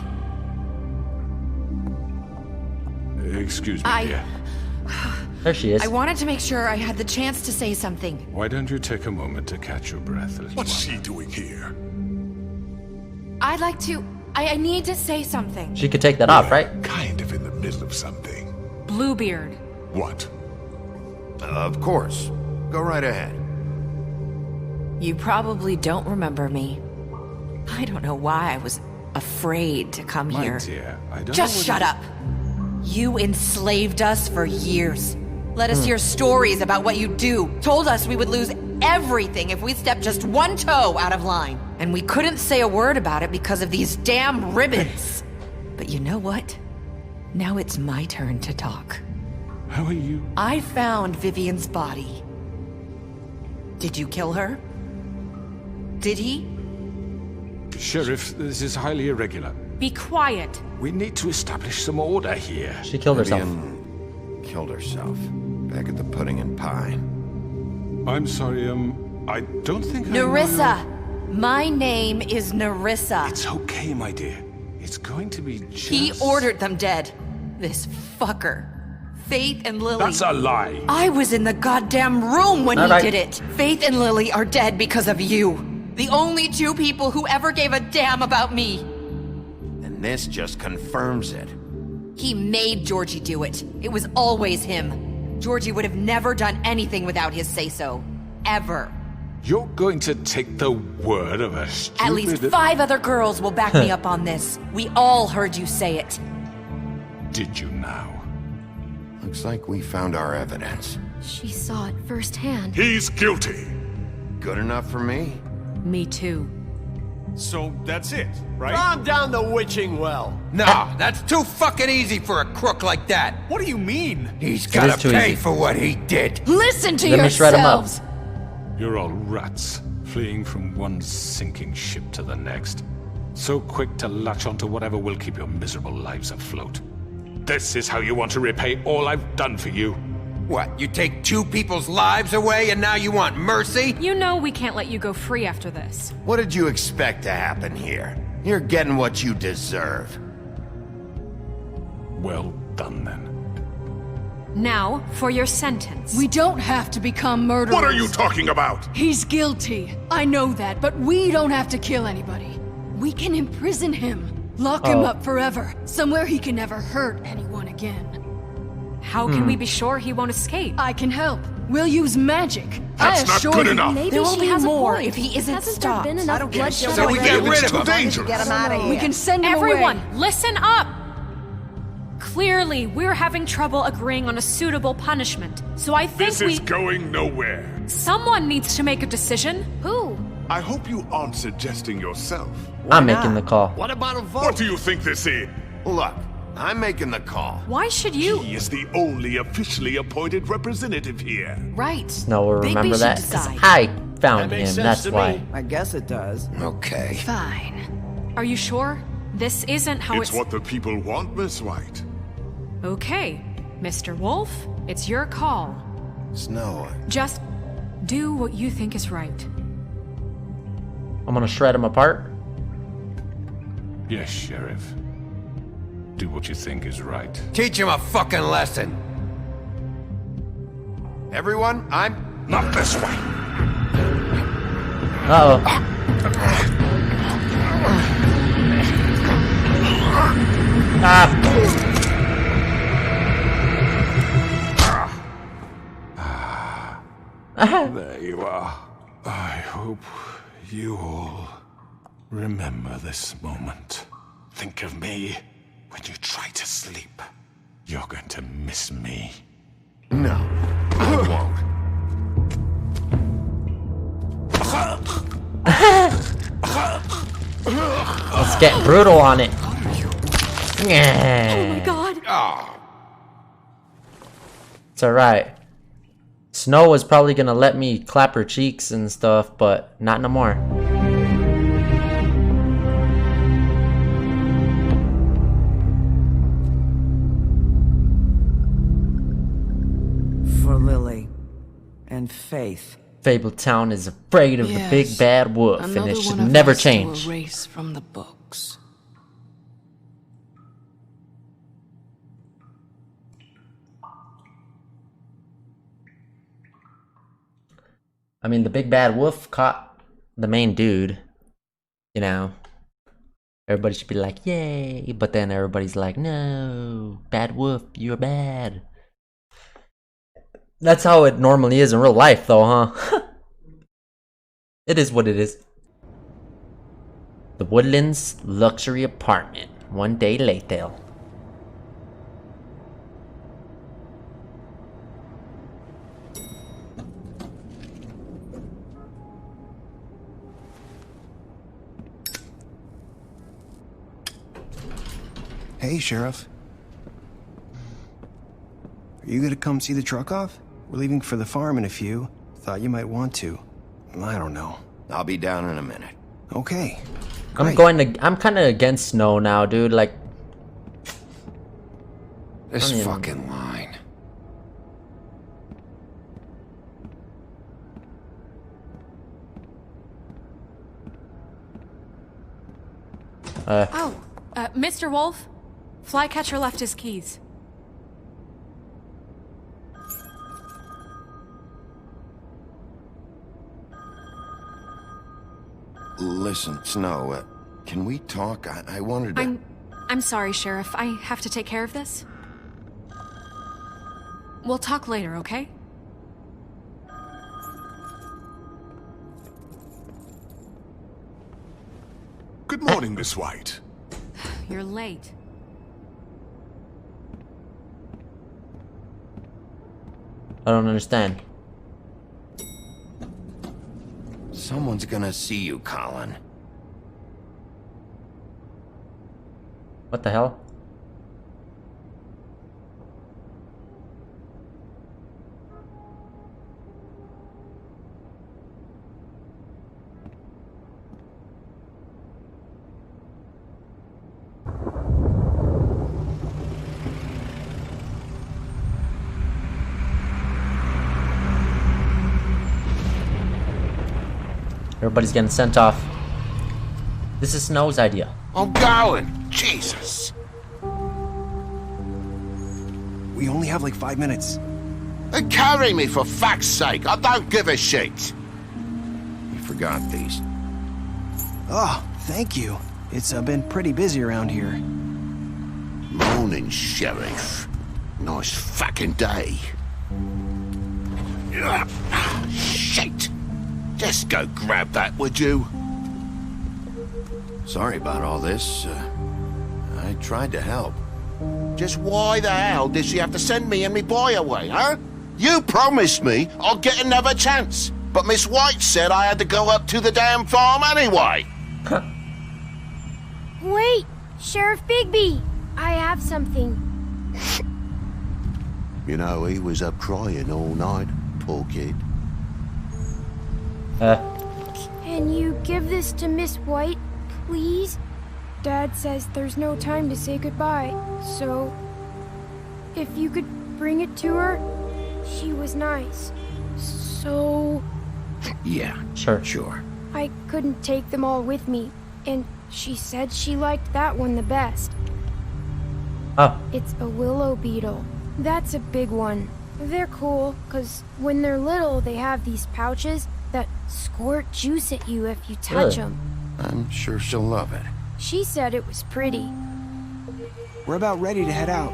Excuse me, dear. There she is. I wanted to make sure I had the chance to say something. Why don't you take a moment to catch your breath, little What's one? she doing here? I'd like to... I need to say something. She could take that off, right? Kind of in the middle of something. Bluebeard. What? Of course. Go right ahead. You probably don't remember me. I don't know why I was afraid to come My here. dear, I don't Just know shut up. You enslaved us for years. Let us hear stories about what you do. Told us we would lose everything if we stepped just one toe out of line. And we couldn't say a word about it because of these damn ribbons. But you know what? Now it's my turn to talk. How are you? I found Vivian's body. Did you kill her? Did he? Sheriff, this is highly irregular. Be quiet. We need to establish some order here. She killed herself. Vivian killed herself. Back at the Pudding and Pie. I'm sorry, I don't think Nerissa! My name is Nerissa. It's okay, my dear. It's going to be just... He ordered them dead. This fucker. Faith and Lily. That's a lie. I was in the goddamn room when All he right. did it. Faith and Lily are dead because of you. The only two people who ever gave a damn about me. And this just confirms it. He made Georgie do it. It was always him. Georgie would have never done anything without his say-so. Ever. You're going to take the word of a stupid... At least 5 other girls will back me up on this. We all heard you say it. Did you now? Looks like we found our evidence. She saw it firsthand. He's guilty. Good enough for me? Me too. So that's it, right? Calm down the witching well. No, that's too fucking easy for a crook like that. What do you mean? He's is gotta too pay easy. for what he did. Listen to Let me shred 'em up. yourselves! You're all rats, fleeing from one sinking ship to the next. So quick to latch onto whatever will keep your miserable lives afloat. This is how you want to repay all I've done for you? What, you take 2 people's lives away and now you want mercy? You know we can't let you go free after this. What did you expect to happen here? You're getting what you deserve. Well done, then. Now, for your sentence. We don't have to become murderers. What are you talking about? He's guilty. I know that, but we don't have to kill anybody. We can imprison him. Lock him up forever. Somewhere he can never hurt anyone again. How can we be sure he won't escape? I can help. We'll use magic. That's not good enough. Maybe There will she be has more a point. if he isn't Hasn't stopped. there been enough bloodshed? So we get rid of him. Dangerous. Get him out of here. We can send him Everyone, away. listen up! Clearly, we're having trouble agreeing on a suitable punishment. So I think This is going nowhere. someone needs to make a decision. Who? I hope you aren't suggesting yourself. I'm making the call. What about a vote? What do you think this is? Look, I'm making the call. Why should you? He is the only officially appointed representative here. Right. Snow will Bigby remember should that. 'Cause decide. I found That makes him, sense that's to why. me. I guess it does. Okay. Fine. Are you sure? This isn't how It's what the people want, Miss White. Okay, Mr. Wolf, it's your call. Snow, Just do what you think is right. I'm gonna shred him apart. Yes, Sheriff. Do what you think is right. Teach him a fucking lesson. everyone, I'm... Not this way. Uh-oh. There you are. I hope you all remember this moment. Think of me when you try to sleep. You're going to miss me. No, I won't. Let's get brutal on it. Oh my god. It's alright. Snow was probably gonna let me clap her cheeks and stuff, but not no more. For Lily and Faith. Fabletown is afraid of the big bad wolf, and it should never change. Erase from the books. I mean, the big bad wolf caught the main dude. You know, everybody should be like, yay, but then everybody's like, no, bad wolf, you're bad. That's how it normally is in real life, though, huh? It is what it is. The Woodlands luxury apartment. One day later. Hey, Sheriff. Are you gonna come see the truck off? We're leaving for the farm in a few. Thought you might want to. I don't know. I'll be down in a minute. Okay. I'm kind of against Snow now, dude. Like, This I mean- fucking line. Mr. Wolf, Flycatcher left his keys. Listen, Snow, can we talk? I wanted to... I'm sorry, Sheriff. I have to take care of this. We'll talk later, okay? Good morning, Miss White. You're late. I don't understand. Someone's gonna see you, Colin. What the hell? Everybody's getting sent off. This is Snow's idea. I'm going. Jesus. We only have like 5 minutes. Then carry me for fuck's sake. I don't give a shit. You forgot these. Oh, thank you. It's been pretty busy around here. Morning, Sheriff. Nice fucking day. Ugh, shit. Just go grab that, would you? Sorry about all this. I tried to help. Just why the hell did she have to send me and me boy away, huh? You promised me I'll get another chance, but Miss White said I had to go up to the damn farm anyway. Wait, Sheriff Bigby, I have something. You know, he was up crying all night, poor kid. Can you give this to Miss White, please? Dad says there's no time to say goodbye, so if you could bring it to her, she was nice. So Yeah, sure. I couldn't take them all with me, and she said she liked that one the best. Oh. It's a willow beetle. That's a big one. They're cool, because when they're little, they have these pouches that squirt juice at you if you touch them. I'm sure she'll love it. She said it was pretty. We're about ready to head out.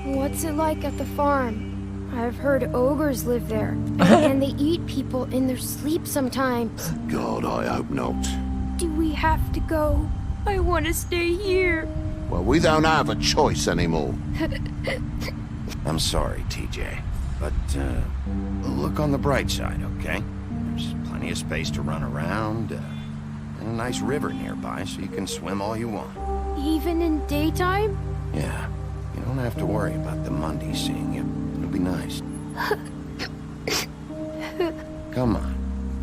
What's it like at the farm? I've heard ogres live there, and they eat people in their sleep sometimes. God, I hope not. Do we have to go? I want to stay here. Well, we don't have a choice anymore. I'm sorry, TJ. But, look on the bright side, okay? There's plenty of space to run around, and a nice river nearby, so you can swim all you want. Even in daytime? Yeah, you don't have to worry about the Mundies seeing you. It'll be nice. Come on,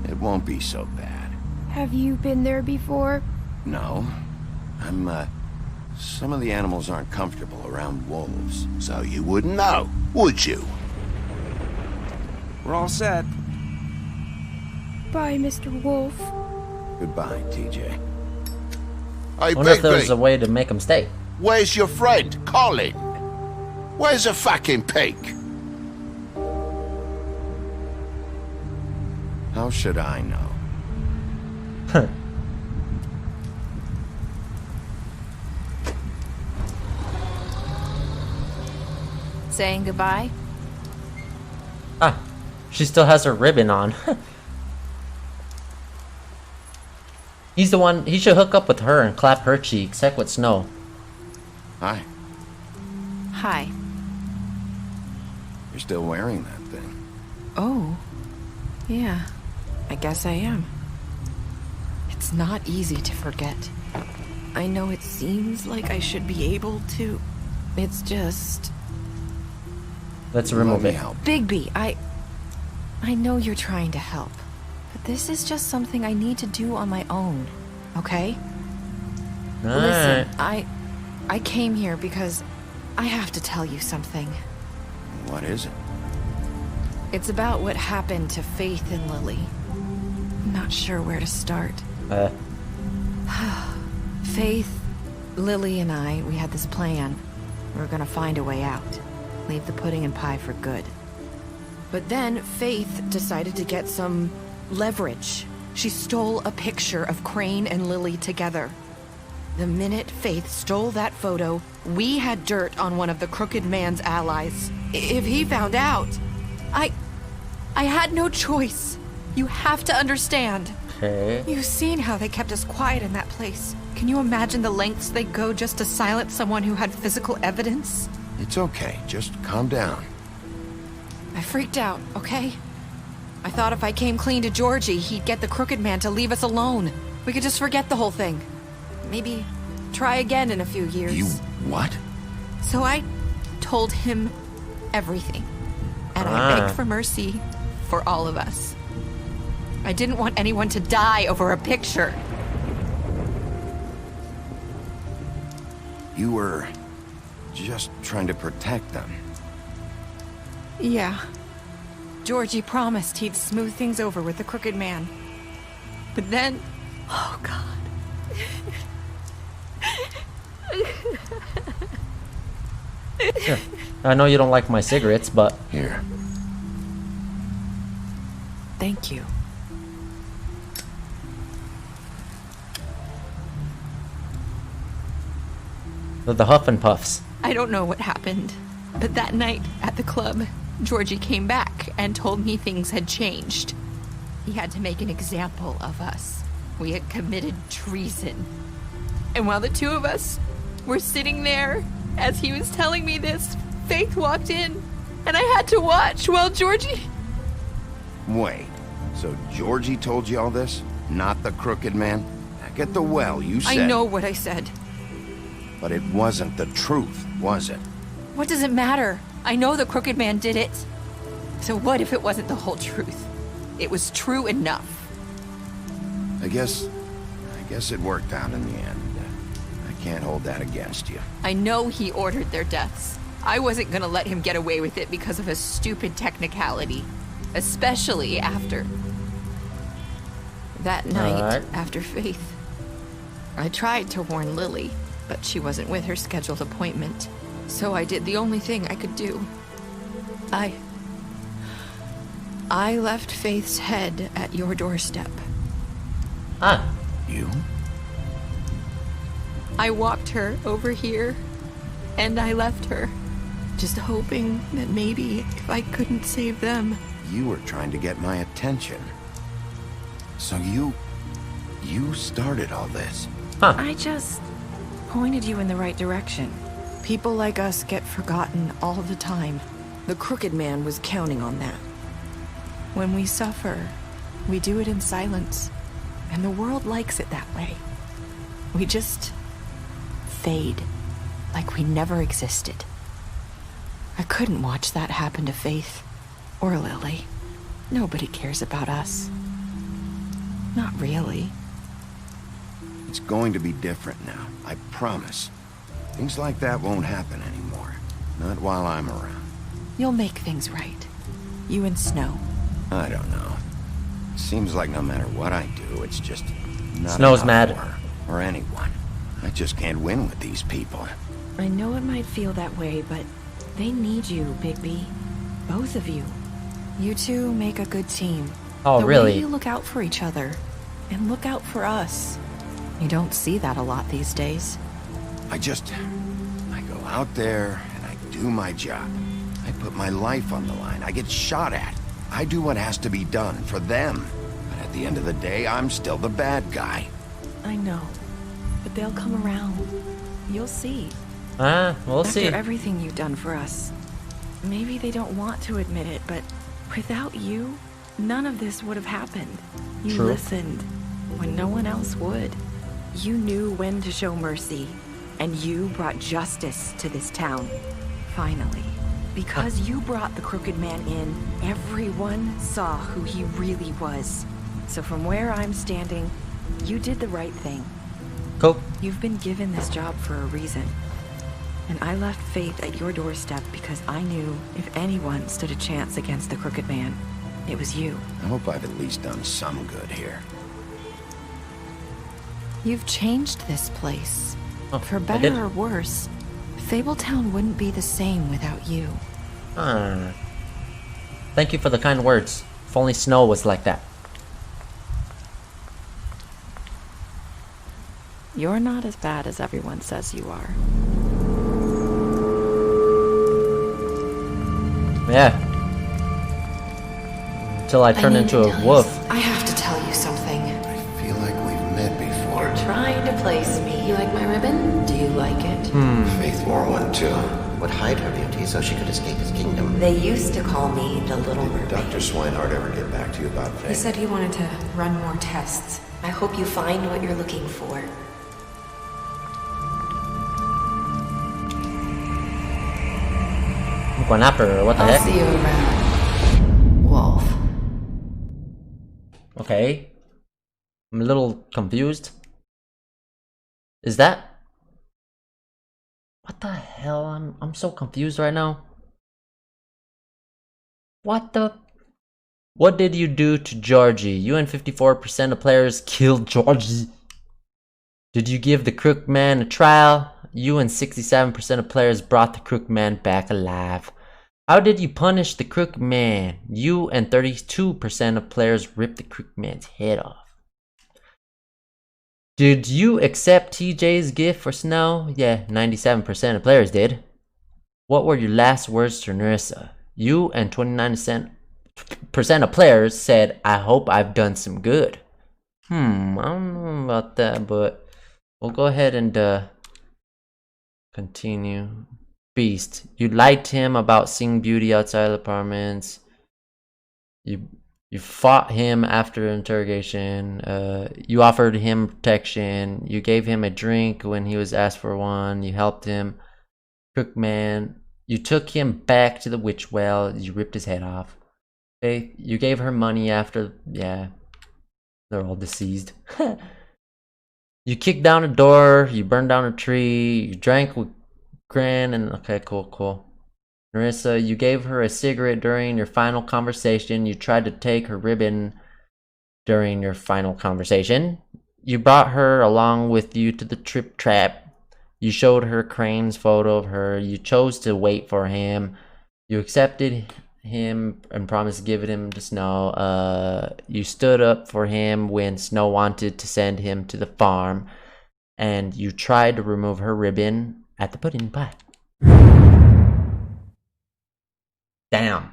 it won't be so bad. Have you been there before? No, some of the animals aren't comfortable around wolves. So you wouldn't know, would you? We're all set. Bye, Mr. Wolf. Goodbye, TJ. Hey, I wonder if there was Bigby, a way to make him stay. where's your friend, Colin? Where's the fucking pig? How should I know? Saying goodbye? Ah, she still has her ribbon on. He's the one, he should hook up with her and clap her cheeks. Heck with Snow. Hi. Hi. You're still wearing that thing. Oh. Yeah. I guess I am. It's not easy to forget. I know it seems like I should be able to. It's just... Let's remove it. Bigby, I know you're trying to help. But this is just something I need to do on my own. Okay? Listen, I came here because I have to tell you something. What is it? It's about what happened to Faith and Lily. I'm not sure where to start. Faith, Lily, and I, we had this plan. We were gonna find a way out. Leave the pudding and pie for good. But then Faith decided to get some leverage. She stole a picture of Crane and Lily together. The minute Faith stole that photo, we had dirt on one of the Crooked Man's allies. If he found out, I had no choice. You have to understand. Okay. You've seen how they kept us quiet in that place. Can you imagine the lengths they go just to silence someone who had physical evidence? It's okay. Just calm down. I freaked out, okay? I thought if I came clean to Georgie, he'd get the Crooked Man to leave us alone. We could just forget the whole thing. Maybe try again in a few years. You what? So I told him everything. And I begged for mercy for all of us. I didn't want anyone to die over a picture. You were just trying to protect them. Yeah. Georgie promised he'd smooth things over with the Crooked Man. But then, oh God. Here. I know you don't like my cigarettes, but here. Thank you. the Huff and Puffs. I don't know what happened, but that night at the club, Georgie came back and told me things had changed. He had to make an example of us. We had committed treason. And while the two of us were sitting there, as he was telling me this, Faith walked in, and I had to watch while Georgie... Wait, so Georgie told you all this? Not the crooked man? Back at the well, you said... I know what I said. But it wasn't the truth, was it? What does it matter? I know the crooked man did it. So what if it wasn't the whole truth? It was true enough. I guess it worked out in the end. I can't hold that against you. I know he ordered their deaths. I wasn't gonna let him get away with it because of a stupid technicality. Especially after... that night, after Faith. I tried to warn Lily, but she wasn't with her scheduled appointment. So I did the only thing I could do. I left Faith's head at your doorstep. Ah. You? I walked her over here, and I left her. Just hoping that maybe if I couldn't save them... You were trying to get my attention. So you started all this. Huh. I just pointed you in the right direction. People like us get forgotten all the time. The Crooked Man was counting on that. When we suffer, we do it in silence. And the world likes it that way. We just fade, like we never existed. I couldn't watch that happen to Faith, or Lily. Nobody cares about us. Not really. It's going to be different now, I promise. Things like that won't happen anymore. Not while I'm around. You'll make things right. You and Snow. I don't know. Seems like no matter what I do, it's just not Snow's enough mad. for her, or anyone. I just can't win with these people. I know it might feel that way, but they need you, Bigby. Both of you. You two make a good team. Oh, the really? way you look out for each other, and look out for us. You don't see that a lot these days. I go out there and I do my job. I put my life on the line. I get shot at. I do what has to be done for them. But at the end of the day, I'm still the bad guy. I know, but they'll come around. You'll see. We'll see. After everything you've done for us. Maybe they don't want to admit it, but without you, none of this would have happened. You True. listened when no one else would. You knew when to show mercy, and you brought justice to this town. Finally. Because you brought the Crooked Man in, everyone saw who he really was. So from where I'm standing, you did the right thing. Cool. You've been given this job for a reason. And I left Faith at your doorstep because I knew if anyone stood a chance against the Crooked Man, it was you. I hope I've at least done some good here. You've changed this place. Oh, For I did. better or worse, Fabletown wouldn't be the same without you. Thank you for the kind words. If only Snow was like that. You're not as bad as everyone says you are. Yeah. Until I turn into a wolf. I have to tell you something. I feel like we've met before. You're trying to place me. You like my ribbon? Do you like it? Faith wore one too. Would hide her beauty so she could escape his kingdom. They used to call me the Little Did Mermaid. Dr. Swinehart ever get back to you about Faith? He said he wanted to run more tests. I hope you find what you're looking for. Guanaper, what the I'll heck? see you around, Wolf. Okay. I'm a little confused. Is that... What the hell? I'm so confused right now. What the... What did you do to Georgie? You and 54% of players killed Georgie. Did you give the crook man a trial? You and 67% of players brought the crook man back alive. How did you punish the crook man? You and 32% of players ripped the crook man's head off. Did you accept TJ's gift for Snow? Yeah, 97% of players did. What were your last words to Nerissa? You and 29% of players said, I hope I've done some good. I don't know about that, but we'll go ahead and continue. Beast, you lied to him about seeing Beauty outside the apartments. You fought him after interrogation. You offered him protection. You gave him a drink when he was asked for one. You helped him. Crookman, you took him back to the witch well. You ripped his head off. Faith, you gave her money after... Yeah, they're all deceased. You kicked down a door. You burned down a tree. You drank with Gran and... Okay, cool. Nerissa, you gave her a cigarette during your final conversation. You tried to take her ribbon during your final conversation. You brought her along with you to the trip trap. You showed her Crane's photo of her. You chose to wait for him. You accepted him and promised to give him to Snow. You stood up for him when Snow wanted to send him to the farm. And you tried to remove her ribbon at the pudding pie. Damn.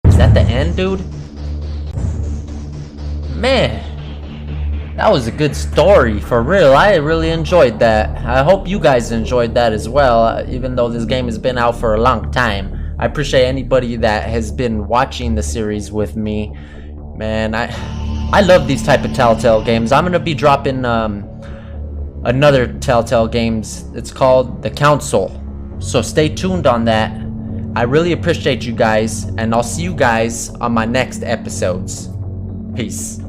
Is that the end, dude? Man, that was a good story, for real. I really enjoyed that. I hope you guys enjoyed that as well, even though this game has been out for a long time. I appreciate anybody that has been watching the series with me. Man, I love these type of Telltale games. I'm gonna be dropping another Telltale games. It's called The Council. So stay tuned on that. I really appreciate you guys, and I'll see you guys on my next episodes. Peace.